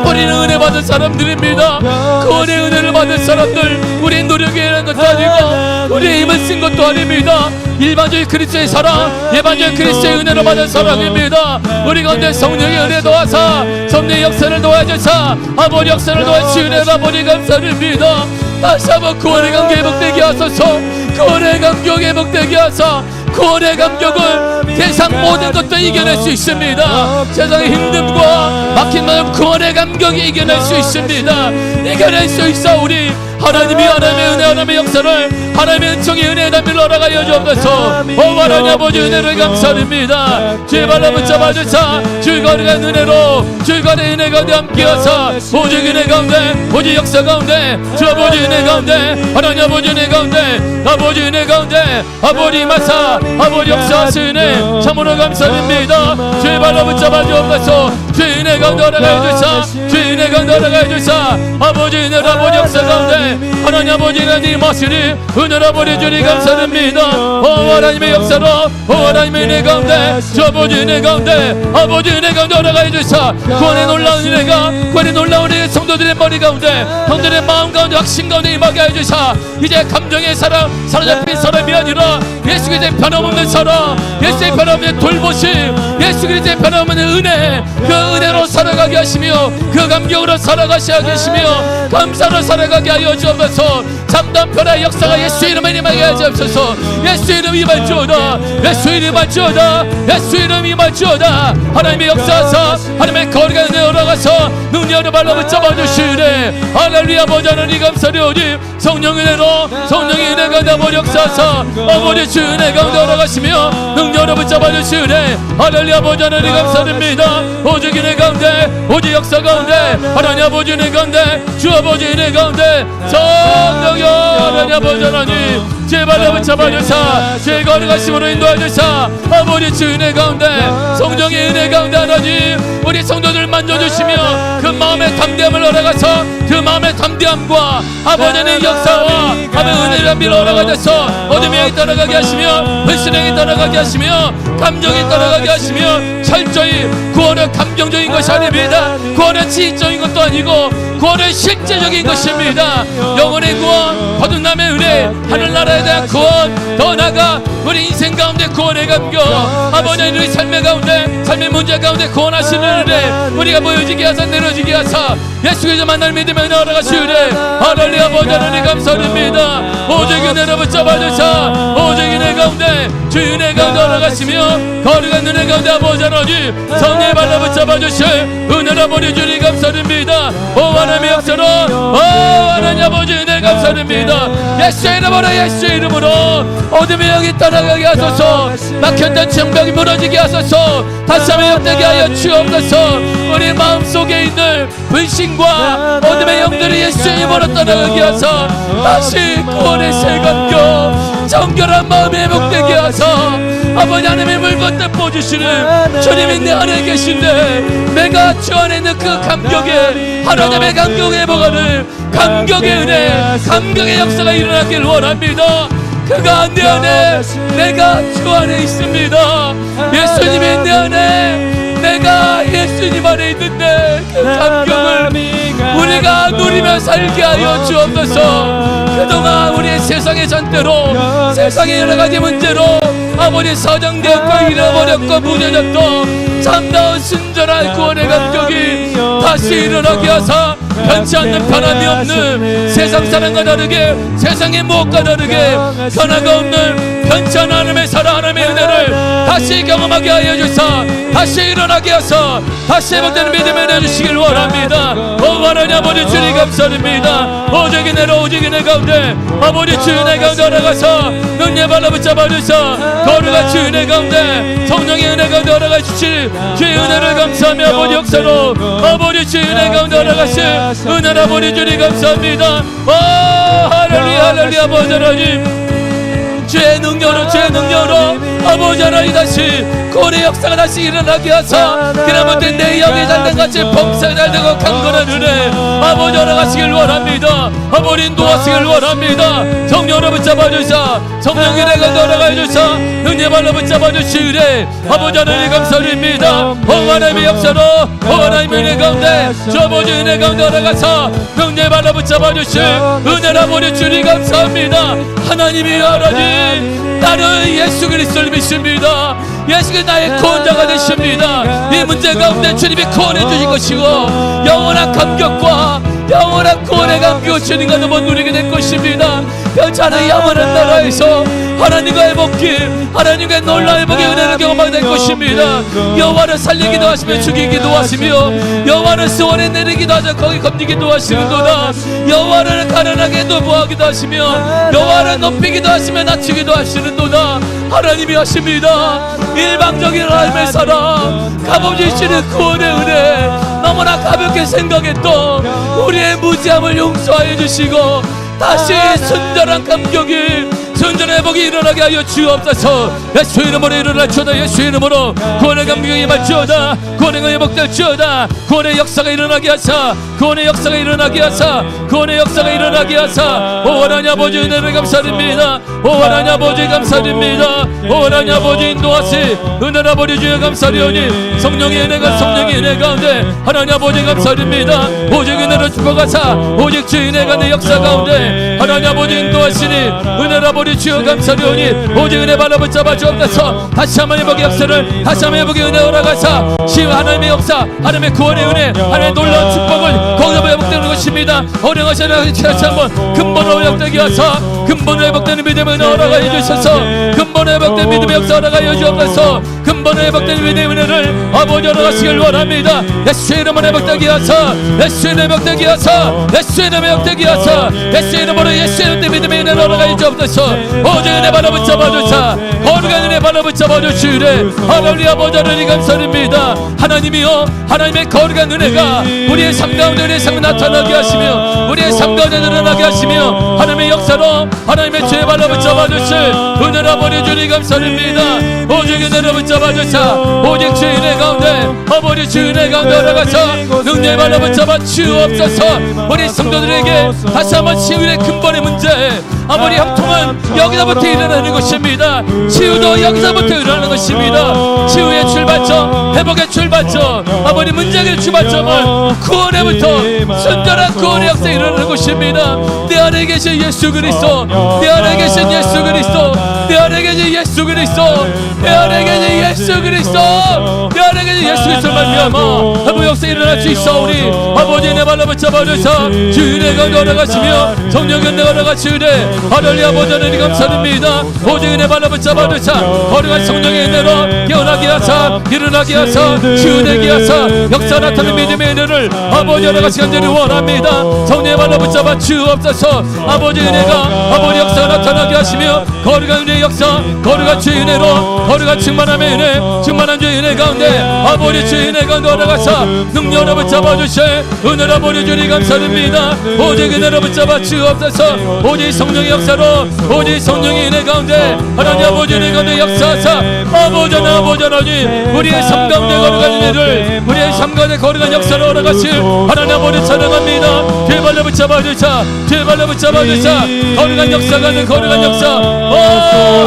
우리는 은혜 받은 사람들입니다. 그 은혜를 받은 사람들 우리 노력이 일어난 것도 아니고 우리의 힘을 쓴 것도 아닙니다. 일반적인 그리스도의 사랑 일반적인 그리스도의 은혜로 받은 사랑입니다. 우리 가운데 성령의 은혜 도와사 성령의 역사를 도와주사 아버지 역사를 도와주시 은혜로 아버지 감사드립니다. 다시 한번 구원의 감격 회복되게 하소서. 구원의 감격 회복되게 하사 구원의 감격을 세상 모든 것도 이겨낼 수 있습니다. 세상의 힘듦과 막힌 마음 구원의 감격이 이겨낼 수 있습니다. 이겨낼 수 있어. 우리 하나님이 하나님의 은혜 하나님의 역사를 하나님의 은총의 은혜의 담비로 올라가여 주옵소서. 오 하나님 아버지 은혜를 감사드립니다. 주의 발로 붙잡아 주사 주의 거룩한 은혜로 주의 거룩한 은혜 가운데 함께하사 오직 은혜 가운데 오직 역사 가운데 주 아버지 은혜 가운데 하나님 아버지 은혜 가운데 아버지 은혜 가운데 아버지 마사 아버지 역사하시네 참으로 감사드립니다. 주의 발로 붙잡아 주옵소서. 주의 은혜 가운데 올라가여 주사 주의 은혜 가운데 올라가여 주사 아버지 은혜로 아버지 역사 가운데 하나님 아버지 하나님 마시니 은혜로 아버지 주님 감사드립니다. 오 하나님의 역사로 오 하나님의 은혜 가운데 주 아버지 은혜 가운데 아버지 은혜 가운데 올라가여 주사 구원의 놀라운 은혜가 구원의 놀라운 은혜 성도들의 머리 가운데 형들의 마음 가운데 확신 가운데 임하게 하여 주사 이제 감정의 사랑 사로잡힌 사람이 아니라 예수 그리스도의 변함없는 사랑 예수의 변함없는 돌보심 예수 그리스도의 변함없는 은혜 그 은혜로 살아가게 하시며 그 감격으로 살아가게 하시며 감사로 살아가게 하여 주옵소서. 잠깐 변화의 역사가 예수 이름에 임하게 하여 주옵소서. 예수 이름 임할지어다 예수 이름 임할지어다 예수 이름 임할지어다. 하나님의 역사하사 하나님의 거리가 내려가서 능력으로 발로 붙잡아 주시네. 할렐루야. 아버지 하나님 감사드리오니 성령의 은혜로 성령의 은혜 가운데 아버지 역사하사 아버지 주 은혜 가운데 올라가시며 능력으로 붙잡아 주시네. 할렐루야. 아버지 하나님 감사드립니다. 오직 은혜 가운데 오직 역사 가운데 하나님 아버지 은혜 가운데 주 아버지 은혜 가운데 성령여 하나님 아버지 하나님 제발로 붙잡아 주사 제 거룩하심으로 인도하여 주사 아버지 주 은혜 가운데 성령의 은혜 가운데 하나님 우리 성도들 만져주시며 그 마음의 담대함을 올라가서 그 마음의 담대함과 아버지의 역사와 아버지 은혜를 밀어 올라가셔서 어둠이 따라가게 하시며 불신앙이 따라가게 하시며 감정이 따라가게 하시며 철저히 구원은 감정적인 것이 아닙니다. 구원은 지식적인 것도 아니고 구원은 실제적인 것입니다. 영혼의 구원 거듭남의 은혜 하늘나라에 대한 구원 더 나아가 우리 인생 가운데 구원의 감격 아버지 우리 삶의 가운데 삶의 문제 가운데 구원하시는 은혜 우리가 보여지게 하사 내려지게 하사 예수 그리스도 만날 믿음에 나아가시으래. 할렐루야. 아버지 하나님 감사드립니다. 오직 은혜로 붙잡아 주사 오직 은혜 가운데 주 은혜 가운데 올라가시며 거룩한 은혜 가운데 아버지 하나님 성령의 발로 붙잡아 주실 은혜로 아버지 주님 감사드립니다. 오 하나님의 역사로 오 하나님 아버지 은혜 감사드립니다. 예수의 이름으로 예수의 이름으로 어둠의 영이 떠나가게 하소서. 막혔던 정벽이 무너지게 하소서. 다시 한번 역되게 하여 주옵소서. 우리 마음속에 있는 불신과 어둠의 영들이 예수의 이름으로 떠나가게 하사 다시 구원의 새 감격 정결한 마음에 회복되게 하사 아버지 하나님의 물건대 보여주시는 주님이 내 안에 계신데 내가 주 안에 있는 그 감격에 하나님의 감격에 회복하는 감격의 은혜 감격의 역사가 일어나길 원합니다. 그가 내 안에 내가 주 안에 있습니다. 예수님이 내 안에 내가 예수님 안에 있는데 그 감격을 우리가 누리며 살게 하여 주옵소서. 그동안 우리의 세상의 잔대로 세상의 여러가지 문제로 아버지 서정되었고 잃어버렸고 무뎌졌던 참다운 순전한 구원의 감격이 다시 일어나게 하사 변치 않는 변함이 없는 세상 사람과 다르게 세상의 무엇과 다르게 변화가 없는 변치 않은 하나님의 사랑 하나님의 은혜를 다시 경험하게 하여 주사 다시 일어나게 하사 다시 회복되는 믿음을 내주시길 원합니다. 오 하나님 아버지 주님 감사드립니다. 오직 은혜로 오직 은혜 가운데 아버지 주 은혜 가운데 올라가서 능력 발로 붙잡아 주사 거룩한 주 은혜 가운데 성령의 은혜 가운데 올라가 주실 주의 은혜를 감사하며 아버지 역사로 아버지 주 은혜 가운데 올라가실 은혜 아버지 주님 감사합니다. 오 할렐루야 할렐루야 아버지 하나님 주의 능력으로 아버지 하나님 다시 구원의 역사가 다시 일어나게 하사 그나마도 내 영이 잘된 같이 범사가 잘되고 강건한 은혜 아버지 올라가시길 원합니다. 아버지 인도하시길 원합니다. 성령으로 붙잡아 주사 성령의 은혜가 돌아가 주사 은혜 발로 붙잡아 주시으래. 아버지 하나님 감사드립니다. 오 하나님의 역사로 오 하나님의 은혜 가운데 주 아버지 은혜 가운데 올라가사 은혜 발로 붙잡아 주실 은혜를 아버지 주님 감사합니다. 하나님이 하나님 나는 예수 그리스도를 믿습니다. 예수 그리스도 나의 구원자가 되십니다. 이 문제 가운데 주님이 구원해 주신 것이고 영원한 감격과 영원한 구원의 감격을 주님과 너무 누리게 될 것입니다. 변치 않은 영원한 나라에서 하나님과의 복길 하나님과의 놀라운 복의 은혜를 경험하게 될 것입니다. 여호와를 살리기도 하시며 죽이기도 하시며 여호와를 수원에 내리기도 하자 거기 겁리기도 하시는도다. 여호와를 가난하게 노부하기도 하시며 여호와를 높이기도 하시며 낮추기도 하시는도다. 하나님이 하십니다. 일방적인 하나님의 사랑 값없이 주시는 구원의 은혜 너무나 가볍게 생각했던 우리의 무지함을 용서하여 주시고 다시 순전한 감격이 전전의 복이 일어나게 하여 주옵소서. 예수 이름으로 일어날지어다. 예수 이름으로 구원의 감격이 임할지어다. 구원의 회복될지어다. 구원의 역사가 일어나게 하사, 구원의 역사가 일어나게 하사, 구원의 역사가 일어나게 하사. 오 하나님 아버지 은혜를 감사드립니다. 오 하나님 아버지 감사드립니다. 오 하나님 아버지 인도하시 은혜를 아버지 주여 감사드리오니 성령의 은혜가 성령의 은혜 가운데 하나님 아버지 감사드립니다. 오직 은혜를 축복하사 오직 주의 은혜가 내 역사 가운데 하나님 아버지 인도하시니 은혜를 아버지 주여 감사드리오니 오직 은혜 바라붙잡아 주옵소서. 다시 한번 회복의 역사를 다시 한번 회복의 은혜 허락하사 시와 하나님의 역사 하나님의 구원의 은혜 하나님의 놀라운 축복을 거기서 회복되는 것입니다. 어령하시라 다시 한번 근본으로 회복되게 하사 근본으로 회복되는 믿음의 은혜 허락하여 주셔서 근본으로 회복된 믿음의 역사 허락하여 주옵소서. 근본으로 회복된 믿음의 은혜를 아버지 허락하시길 원합니다. 예수의 이름으로 회복되게 하사 예수의 이름으로 회복되게 하사 예수의 이름으로 회복되게 하사 예수의 이름으로 예수의 이름으로 믿음의 은혜를 허락하여 주옵소서. 오직 은혜 바라붙잡아 주사 거룩한 은혜 바라붙잡아 주시되 할렐루야 아버지 하나님 감사드립니다. 하나님이여 하나님의 거룩한 은혜가 우리의 삶 가운데 우리의 삶을 나타나게 하시며 우리의 삶 가운데 드러나게 하시며 하나님의 역사로 하나님의 죄 바라붙잡아 주실 은혜를 아버지 주님 감사드립니다. 오직 은혜를 붙잡아 주사 오직 주의 은혜 가운데 아버지 주의 은혜 가운데 올라가서 능력 바라붙잡아 주옵소서. 우리 성도들에게 다시 한번 치유의 근본의 문제 아버지 형통은 여기서부터 일어나는 것입니다. 치유도 여기서부터 일어나는 것입니다. 치유의 출발점 회복의 출발점 아버지 문제의 출발점은 구원에부터 순전한 구원의 역사에 일어나는 것입니다. 내 안에 계신 예수 그리스도 내 안에 계신 예수 그리스도 내 안에 계신 예수 그리스도 내 안에 계신 예수 그리스도 내 안에 계신 예수 그리스도를 말미암아 회복 역사에 일어날 수 있사오니 아버지 내 발로 붙잡아 주사 주인의 가운데 올라가시며 성령의 은혜가 올라가시되 할렐루야 아버지 하나님 감사드립니다. 오직 은혜 발로 붙잡아 주사 거룩한 성령의 은혜로 깨어나게 하사 일어나게 하사 치유되게 하사 역사 나타나는 믿음의 은혜를 아버지 올라가시 간절히 원합니다. 성령의 발로 붙잡아 주옵소서. 아버지 은혜가 아버지 역사가 나타나게 하시며 거룩한 은혜의 역사 거룩한 주의 은혜로 거룩한 충만함의 은혜 충만한 주의 은혜 가운데 아버지 주의 은혜 가운데 올라가사 능력으로 붙잡아 주시 은혜로 아버지 주님 감사드립니다. 오직 은혜로 붙잡아 주옵소서. 오직 성령의 역사로 오직 성령의 은혜 가운데 하나님 아버지 은혜 가운데 역사하사 아버지 하나님 우리의 삶 가운데 거룩한 은혜를 우리의 삶 가운데 거룩한 역사로 올라가실 하나님 아버지 찬양합니다. 주의 발로 붙잡아 주사 주의 발로 붙잡아 주사 거룩한 역사 가운데 거룩한 역사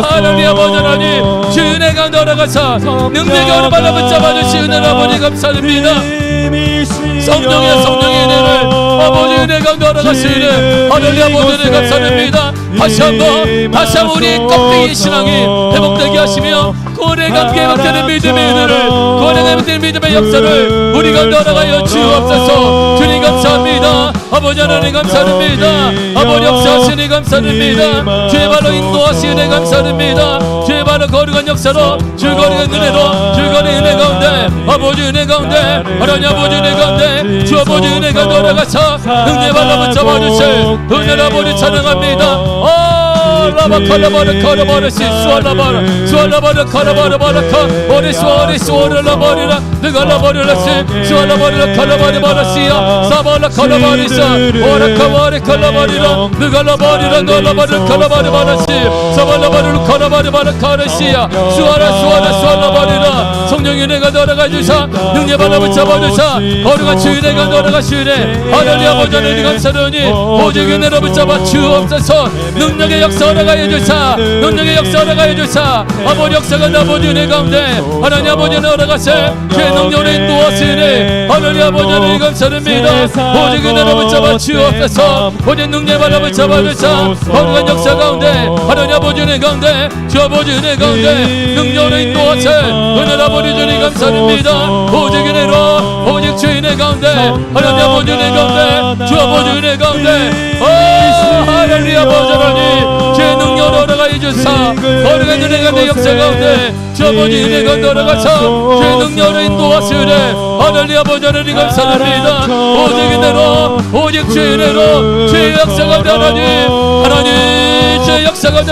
하나님 아버지 하나님 주의 은혜 가운데 올라가사 능력의 어느 발로 붙잡아 주시 은혜로 아버지 감사드립니다. 성령의 은혜를 아버지 은혜 가운데 올라가시네 하늘의 아버지 은혜 감사드립니다. 다시 한번 우리의 껍데기 신앙이 회복되게 하시며 구원의 감격에 회복되는 믿음의 은혜를 구원의 회복되는 믿음의 역사를 우리 가운데 올라가여 주옵소서. 주님 감사합니다. 아버지 하나님 감사드립니다. 아버지 역사하시니 감사드립니다. 주의 발로 인도하시니 감사드립니다. 주의 발로 거룩한 역사로 주의 거룩한 은혜로 주의 거룩한 은혜 가운데 아버지 은혜 가운데 하나님 아버지 은혜 가운데 주 아버지 은혜 가운데 올라가서 능력 발로 붙잡아 주실 은혜를 아버지 찬양합니다. 라바칼라바르 카라바르시 수알라바르 수알라바르 카라바르바르카 오리스 오리스 오르라바르라 느갈라바르라시 수알라바르라 칼라바르바르시야 사발라 칼라바리사 오라카바르 칼라바리라 느갈라바르라 놀라바르 칼라바르바르시 사발라바르 칼라바르바르카르시야 수알라바르라 성령의 은혜가 돌아가 주사 능력 발로 붙잡아 주사 거룩한 주의 은혜가 돌아가시네 하늘의 아버지 하나님 감사드리니 오직 은혜로 붙잡아 주옵소서. 능력의 역사 올라가여 주사 능력의 역사 올라가여 주사 아버지 역사가 아버지 은혜 가운데 하나님 아버지 은혜 올라가세 주의 능력으로 인도하시네 하나님 아버지 하나님 감사드립니다. 오직 은혜로 붙잡아 주옵소서. 오직 능력 발로 붙잡아 주사 거룩한 역사 가운데 하나님 아버지 은혜 가운데 주 아버지 은혜 가운데 능력으로 인도하세 은혜로 아버지 주님 감사드립니다. 오직 은혜로 오직 주의 은혜 가운데 하나님 아버지 은혜 가운데 주 아버지 은혜 가운데 할렐루야 아버지 하나님 주의 능력으로 올라가여 주사 거룩한 은혜가 내 역사 가운데 주 아버지 은혜 가운데 올라가서 주의 능력으로 인도하시네 하늘의 아버지 하나님 감사드립니다. 오직 은혜로 오직 주의 은혜로 주의 역사 가운데 하나님 주의 역사 가운데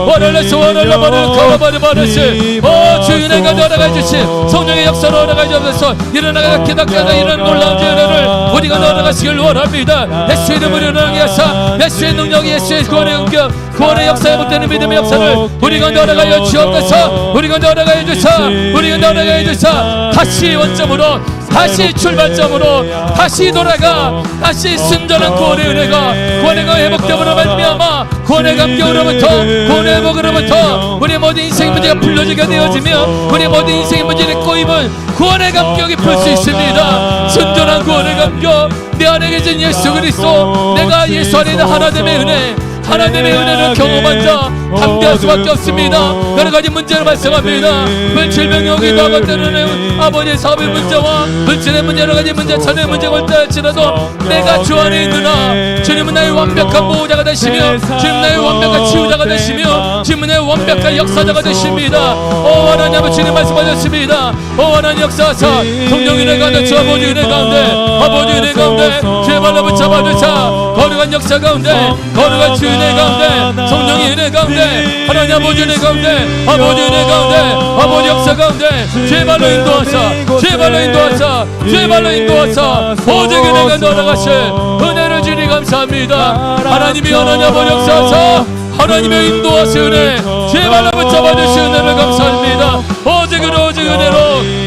원할래서 원할라바르 카라바르바르시 주의 은혜 가운데 올라가여 주시 성령의 역사로 올라가여 주셔서 일어나가 기다려가 이런 놀라운 주의 은혜를 우리가 돌아가시길 원합니다. 예수의 이름으로 일어나게 하사 예수의 능력, 예수의 구원의 응격, 구원의 역사에 못되는 믿음의 역사를 우리 가운데 허락하여 주옵소서. 우리 가운데 허락하여 주사, 우리 가운데 허락하여 주사. 다시 원점으로, 다시 출발점으로 다시 돌아가, 다시 순전한 구원의 은혜가, 구원의 회복됨으로 말미암아 구원의 감격으로부터, 구원의 회복으로부터 우리 모든 인생의 문제가 풀려지게 되어지며 우리 모든 인생의 문제를 꼬임은 구원의 감격이 풀 수 있습니다. 순전한 구원의 감격, 내 안에 계신 예수 그리스도, 내가 예수 안에 있는 하나님의 은혜, 하나님의 은혜를 경험한 자 담대할 수밖에 없습니다. 여러 가지 문제를 발생합니다. 질병이 오기도 하고 때로는 아버지의 사업의 문제와 물질의 문제, 여러 가지 문제, 자녀의 문제가 올 때 할지라도 내가 주 안에 있느나 주님은 나의 완벽한 보호자가 되시며 주님은 나의 완벽한 치유자가 되시며 주님은 나의 완벽한 역사자가 되십니다. 오 하나님 아버지, 주님 말씀하셨습니다. 오 하나님 역사하사 성령 은혜 가운데, 주 아버지 은혜 가운데, 아버지 은혜 가운데 주의 발로 붙잡아주사 거룩한 역사 가운데, 거룩한 주 은혜 가운데, 성령의 은혜 가운데, 하나님 아버지 은혜 가운데, 아버지 은혜 가운데, 아버지 역사 가운데 주의 발로 인도하사, 주의 발로 인도하사, 주의 발로 인도하사 오직 은혜가 돌아가실 은혜를 주니 감사합니다. 하나님이 하나님 아버지 역사하사 하나님의 인도하신 은혜, 주의 발로 붙잡아주신 은혜를 감사합니다. 오직 은혜로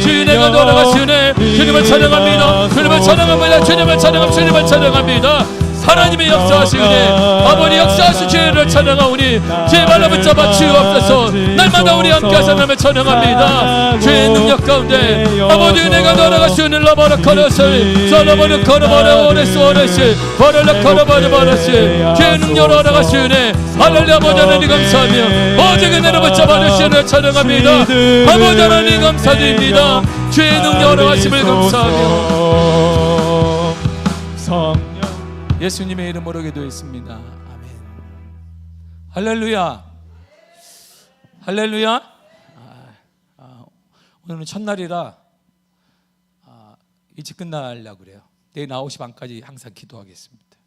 주의 은혜가 돌아가신 은혜, 주님을 찬양합니다. 주님을 찬양합니다. 주님을 찬양합니다. 주님을 찬양합니다. 하나님의 역사하신 은혜, 아버지 역사하신 주의를 찬양하오니 주의 발로 붙잡아 치유옵소서. 날마다 우리 함께 하사 하나님을 찬양합니다. 주의 능력 가운데 아버지 은혜가 돌아가신 은혜를 러버려 커러시 썰어버려 커러버려 오레스 오레시 버려려 커러버려 버려시 주의 능력으로 돌아가신 은혜, 할렐루야. 아버지 하나님 감사하며 오직 은혜로 붙잡아 주신 은혜를 찬양합니다. 아버지 하나님 감사드립니다. 주의 능력으로 하심을 감사하며 예수님의 이름으로 기도했습니다. 아멘. 할렐루야. 할렐루야. 오늘은 첫날이라 일찍 끝나려고 그래요. 내일 9시 반까지 항상 기도하겠습니다.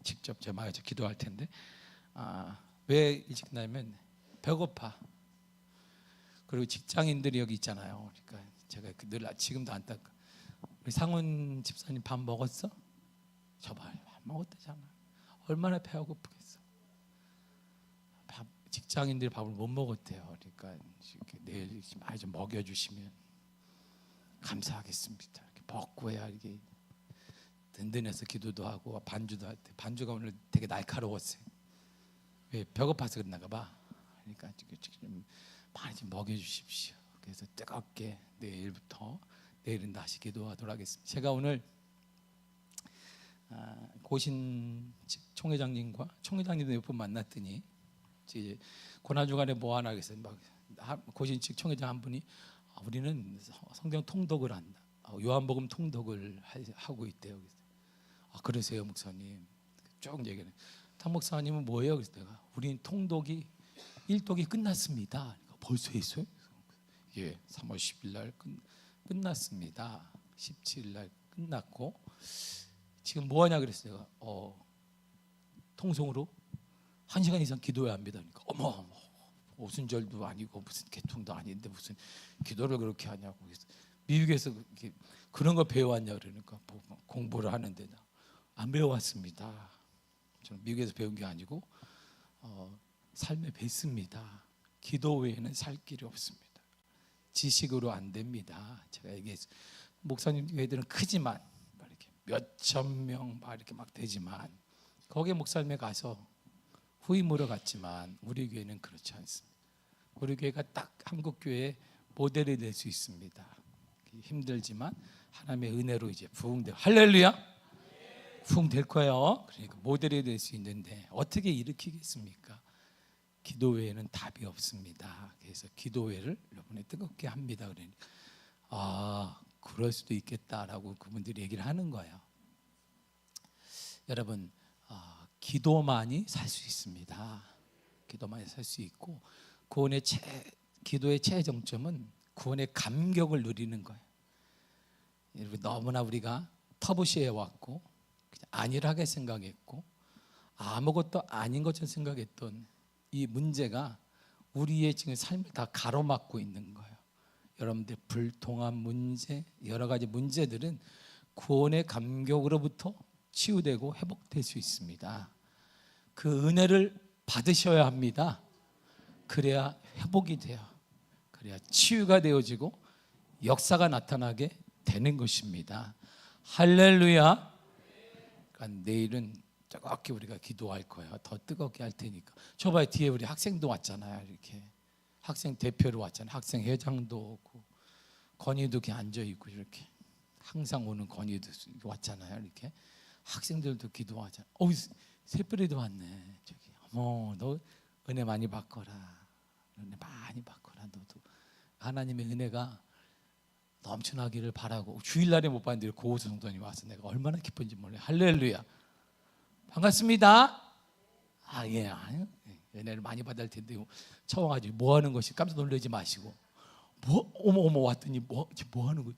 직접 제가 기도할 텐데 왜 일찍 끝나냐면 배고파. 그리고 직장인들이 여기 있잖아요. 그러니까 제가 늘 지금도 안타까. 우리 상훈 집사님 밥 먹었어? 저봐요. 먹었대잖아. 얼마나 배가 고프겠어. 직장인들이 밥을 못 먹었대요. 그러니까 내일 많이 좀 먹여주시면 감사하겠습니다. 이렇게 먹고 해야 이게 든든해서 기도도 하고 반주도 할 때. 반주가 오늘 되게 날카로웠어요. 왜 배고파서 그랬나 봐. 그러니까 좀 많이 좀 먹여주십시오. 그래서 뜨겁게 내일은 다시 기도하도록 하겠습니다. 제가 오늘 고신 총회장님과 총회장님도 몇 번 만났더니 이제 고난주간에 뭐 하나 그랬어요. 막 고신 측 총회장 한 분이 우리는 성경 통독을 한다. 요한복음 통독을 하고 있대요. 그러세요 목사님? 쭉 얘기해. 탕 목사님은 뭐예요? 그래서 내가 우리는 통독이 1독이 끝났습니다. 그러니까 벌써 했어요? 예, 3월 10일 날 끝났습니다. 17일 날 끝났고 지금 뭐 하냐 그랬어요. 통성으로 1시간 이상 기도해야 합니다. 그러니까 어머 오순절도 아니고 무슨 개통도 아닌데 무슨 기도를 그렇게 하냐고. 그래서 미국에서 그런 거 배워왔냐 그러니까 공부를 하는데 안 배워왔습니다. 저는 미국에서 배운 게 아니고 삶에 뱄습니다. 기도 외에는 살 길이 없습니다. 지식으로 안 됩니다. 제가 얘기했어요. 목사님 교회들은 크지만 몇천 명 이렇게 막 되지만 거기에 목사님에 가서 후임으로 갔지만 우리 교회는 그렇지 않습니다. 우리 교회가 딱 한국 교회의 모델이 될 수 있습니다. 힘들지만 하나님의 은혜로 이제 부흥될, 할렐루야, 부흥될 거예요. 그러니까 모델이 될 수 있는데 어떻게 일으키겠습니까? 기도회에는 답이 없습니다. 그래서 기도회를 여러분이 뜨겁게 합니다. 그러니까 그럴 수도 있겠다라고 그분들이 얘기를 하는 거예요. 여러분, 기도만이 살 수 있습니다. 기도만이 살 수 있고 기도의 최정점은 구원의 감격을 누리는 거예요. 여러분, 너무나 우리가 터부시해 왔고 안일하게 생각했고 아무것도 아닌 것처럼 생각했던 이 문제가 우리의 지금 삶을 다 가로막고 있는 거예요. 여러분들 불통한 문제, 여러 가지 문제들은 구원의 감격으로부터 치유되고 회복될 수 있습니다. 그 은혜를 받으셔야 합니다. 그래야 회복이 돼요. 그래야 치유가 되어지고 역사가 나타나게 되는 것입니다. 할렐루야. 그러니까 내일은 뜨겁게 우리가 기도할 거예요. 더 뜨겁게 할 테니까. 저 봐요, 뒤에 우리 학생도 왔잖아요. 이렇게 학생 대표로 왔잖아요. 학생 회장도 오고 건이도 이렇게 앉아 있고 이렇게 항상 오는 건이도 왔잖아요. 이렇게 학생들도 기도하잖아요. 새별이도 왔네. 저기 어머, 너 은혜 많이 받거라. 은혜 많이 받거라. 너도 하나님의 은혜가 넘쳐나기를 바라고. 주일날에 못 봤는데 고우수 성도님 와서 내가 얼마나 기쁜지 몰라요. 할렐루야. 반갑습니다. 예, 은혜를 많이 받을 텐데 처음가지고 뭐 하는 것이 깜짝 놀라지 마시고 어머 왔더니 뭐 하는 거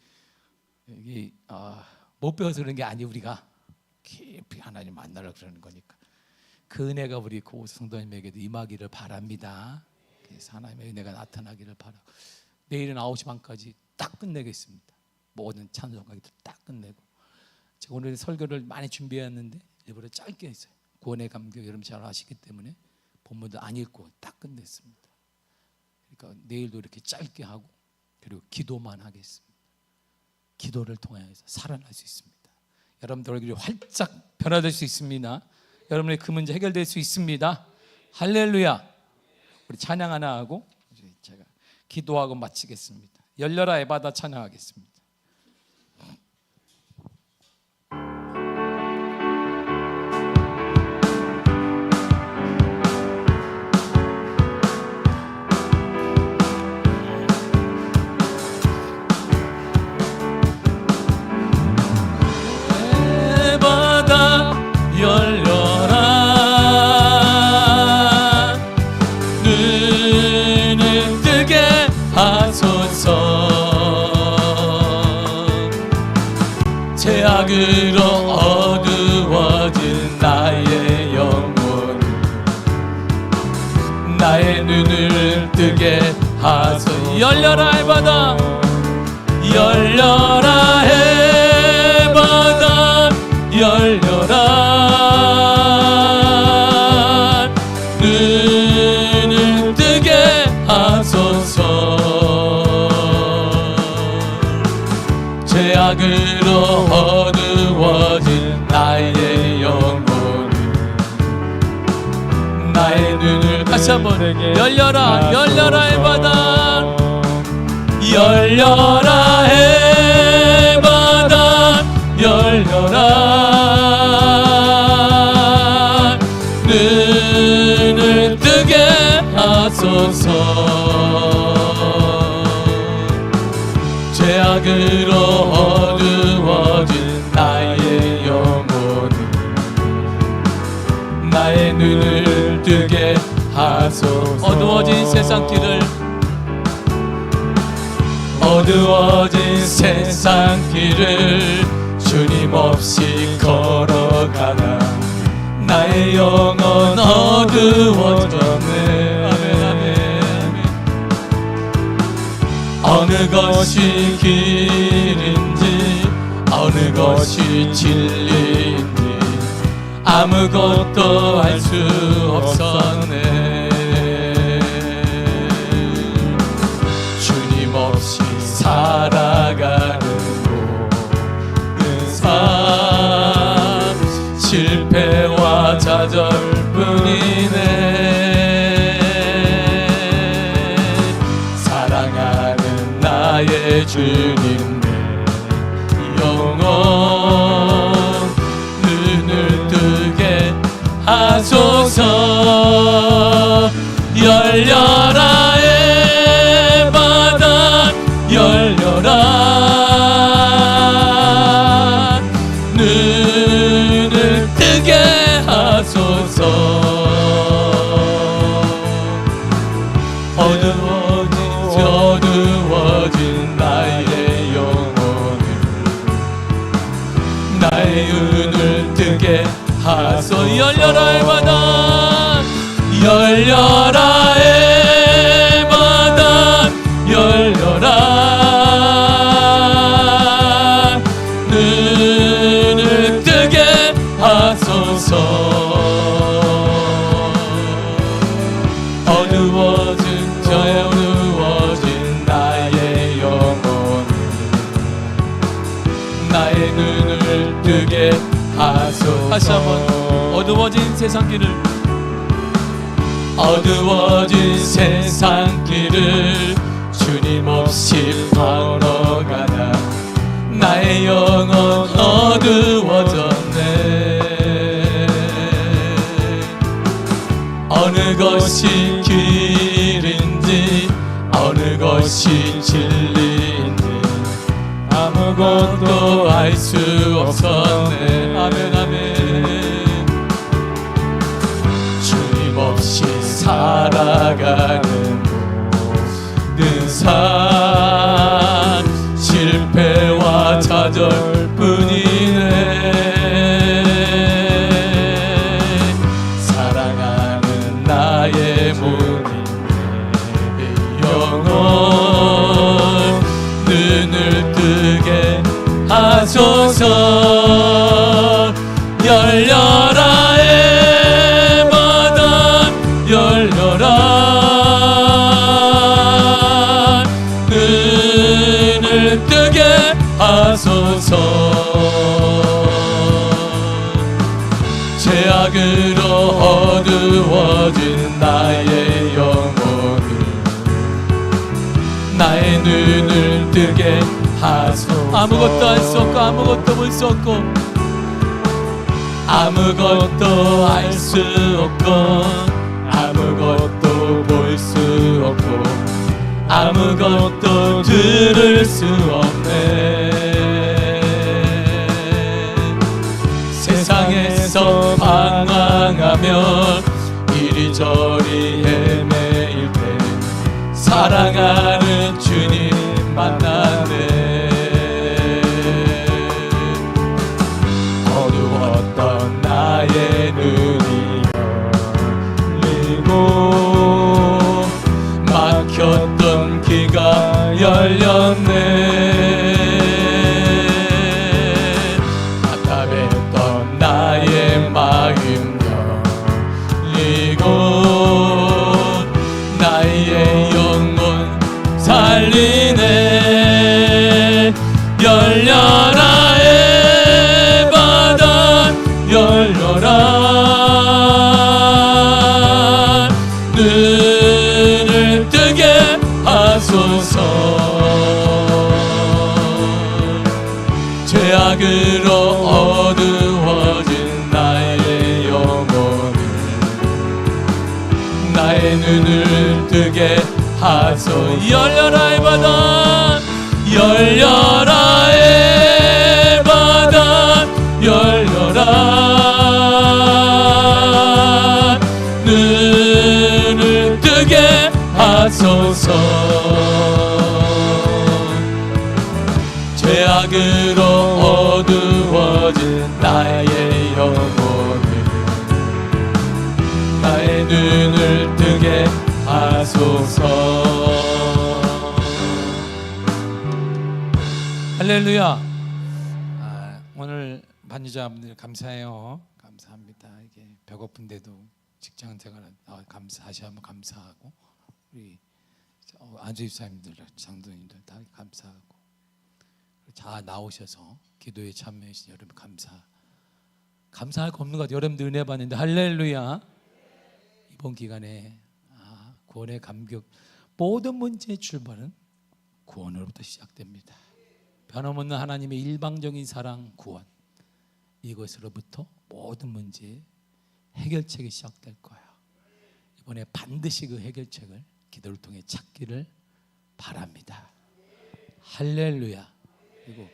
이게 못 배워서 그런 게 아니 우리가 깊이 하나님 만나러 그러는 거니까 그 은혜가 우리 고우수 성도님에게도 임하기를 바랍니다. 그래서 하나님의 은혜가 나타나기를 바라고 내일은 9시 반까지 딱 끝내겠습니다. 모든 찬송가기도 딱 끝내고 제가 오늘 설교를 많이 준비했는데 일부러 짧게 했어요. 구원의 감격 여러분 잘 아시기 때문에 본문도 안 읽고 딱 끝냈습니다. 그러니까 내일도 이렇게 짧게 하고 그리고 기도만 하겠습니다. 기도를 통해서 살아날 수 있습니다. 여러분들 얼굴이 활짝 변화될 수 있습니다. 여러분의 그 문제 해결될 수 있습니다. 할렐루야. 우리 찬양 하나 하고 제가 기도하고 마치겠습니다. 열려라 에바다 찬양하겠습니다. 에바다 열려라 눈을 뜨게 하소서 죄악으로 어두워진 나의 영혼 나의 눈을 뜨게 하소서 열려라 해바다 열려라 해바다 열려라 눈을 뜨게 하소서 죄악으로 어두워진 나의 영혼 나의 눈을 다시 한번 열려라 열려라 해바다 열려라 해바다 열려라 눈을 뜨게 하소서 죄악으로 어두워진 나의 영혼 나의 눈을 뜨게 하소서 어두워진 세상길을 어두워진 세상길을 주님 없이 걸어가나 나의 영혼 어두워졌네 어느 것이 길인지 어느 것이 진리인지 아무것도 알 수 없었네 주님 없이 살아가는 모든 삶 실패와 좌절뿐이네 사랑하는 나의 주님 내 영혼 눈을 뜨게 하소서 열려라 에바다 열려라 눈을 뜨게 하소서 어두워진 나의 영혼을 나의 눈을 뜨게 하소서 열려라 에바다 열려라 에바다 열려라 눈을 뜨게 하소서. 어두워진 저의 어두워진 나의 영혼, 나의 눈을 뜨게 하소서. 다시 한번 어두워진 세상 길을, 어두워진 세상 길을 주님 없이 걸어가다 나의 영혼 어두워졌네. 어느 것이 길인지 어느 것이 진리인지 아무것도 알 수 없었네. 아멘 아멘. 주님 없이 살아가는 모든 삶 실패와 좌절뿐이네. 사랑하는 나의 모든 영혼 눈을 뜨게 하소서. 열려라 에바단 열려라, 눈을 뜨게 하소서. 죄악으로 어두워진 나의 영혼을 나의 눈을 뜨게 하소서. 아무것도 알 수 없고 아무것도 볼 수 없고 아무것도 알 수 없고 아무것도 볼 수 없고 아무것도 들을 수 없네. 세상에서 방황하며 이리저리 헤매일 때 사랑하는 주님 만나네. 어두웠던 나의 눈이 열리고 막혔던 귀가 열렸네. 답답했던 나의 마음 열리고 나의 영혼 살리네. 열려라 에바단 열려라, 눈을 뜨게 하소서. 죄악으로 어두워진 나의 영혼을 나의 눈을 뜨게 하소서. 열려라 에바단 열려라 에바단 열려라, 눈을 뜨게 하소서. 죄악으로 어두워진 나의 영혼을 나의 눈을 뜨게 하소서. 할렐루야. 오늘 반주자분들 감사해요. 감사합니다. 이게 배고픈데도 직장 생활 다시 한번 감사하고 우리 안주입사님들 장로님들 다 감사하고 다 나오셔서 기도에 참여해주신 여러분 감사할 거 없는 것 같아요. 여러분들 은혜 받는데 할렐루야. 이번 기간에 구원의 감격, 모든 문제의 출발은 구원으로부터 시작됩니다. 변함없는 하나님의 일방적인 사랑, 구원, 이것으로부터 모든 문제의 해결책이 시작될 거예요. 이번에 반드시 그 해결책을 기도를 통해 찾기를 바랍니다. 할렐루야. 그리고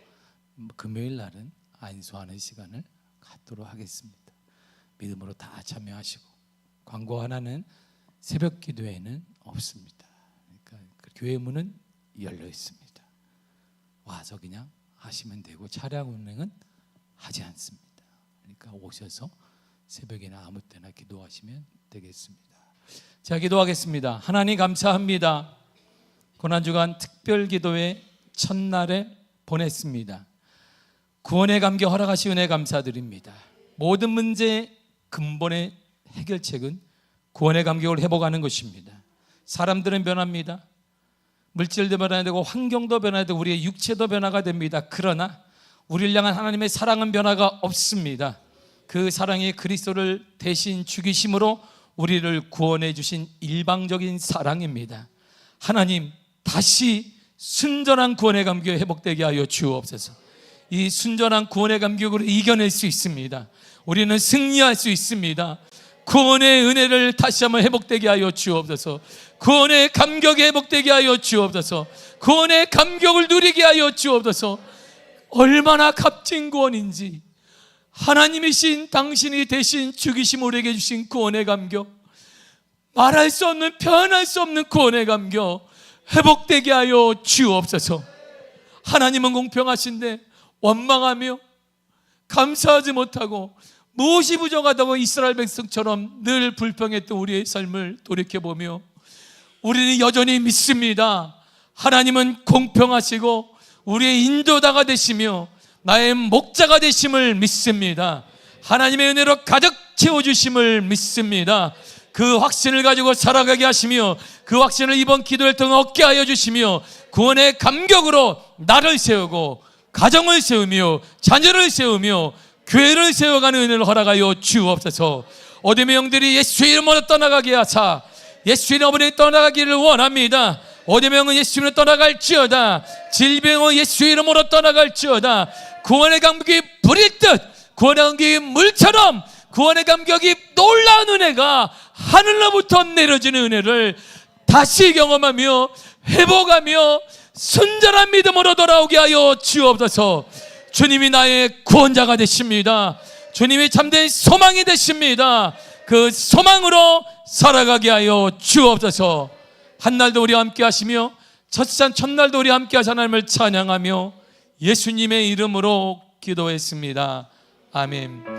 금요일 날은 안수하는 시간을 갖도록 하겠습니다. 믿음으로 다 참여하시고, 광고 하나는 새벽 기도회는 없습니다. 그러니까 그 교회 문은 열려 있습니다. 와서 그냥 하시면 되고 차량 운행은 하지 않습니다. 그러니까 오셔서 새벽이나 아무 때나 기도하시면 되겠습니다. 자, 기도하겠습니다. 하나님 감사합니다. 고난주간 특별기도회 첫날에 보냈습니다. 구원의 감격 허락하시 은혜 감사드립니다. 모든 문제의 근본의 해결책은 구원의 감격을 회복하는 것입니다. 사람들은 변합니다. 물질도 변화가 되고 환경도 변화가 되고 우리의 육체도 변화가 됩니다. 그러나 우리를 향한 하나님의 사랑은 변화가 없습니다. 그 사랑이 그리스도를 대신 죽이심으로 우리를 구원해 주신 일방적인 사랑입니다. 하나님, 다시 순전한 구원의 감격이 회복되게 하여 주옵소서. 이 순전한 구원의 감격으로 이겨낼 수 있습니다. 우리는 승리할 수 있습니다. 구원의 은혜를 다시 한번 회복되게 하여 주옵소서. 구원의 감격이 회복되게 하여 주옵소서. 구원의 감격을 누리게 하여 주옵소서. 얼마나 값진 구원인지, 하나님이신 당신이 대신 죽이심 우리에게 주신 구원의 감격, 말할 수 없는, 표현할 수 없는 구원의 감격 회복되게 하여 주옵소서. 하나님은 공평하신데 원망하며 감사하지 못하고 무엇이 부족하다고 이스라엘 백성처럼 늘 불평했던 우리의 삶을 돌이켜보며 우리는 여전히 믿습니다. 하나님은 공평하시고 우리의 인도자가 되시며 나의 목자가 되심을 믿습니다. 하나님의 은혜로 가득 채워주심을 믿습니다. 그 확신을 가지고 살아가게 하시며 그 확신을 이번 기도를 통해 얻게 하여 주시며 구원의 감격으로 나를 세우고 가정을 세우며 자녀를 세우며 교회를 세워가는 은혜를 허락하여 주옵소서. 어둠의 영들이 예수의 이름으로 떠나가게 하사 예수의 이름으로 떠나가기를 원합니다. 어둠의 영은 예수의 이름으로 떠나갈지어다. 질병은 예수의 이름으로 떠나갈지어다. 구원의 감격이 불일 듯, 구원의 감격이 물처럼, 구원의 감격이 놀라운 은혜가 하늘로부터 내려지는 은혜를 다시 경험하며 회복하며 순전한 믿음으로 돌아오게 하여 주옵소서. 주님이 나의 구원자가 되십니다. 주님이 참된 소망이 되십니다. 그 소망으로 살아가게 하여 주옵소서. 한날도 우리와 함께 하시며 첫산 첫날도 우리와 함께 하사 하나님을 찬양하며 예수님의 이름으로 기도했습니다. 아멘.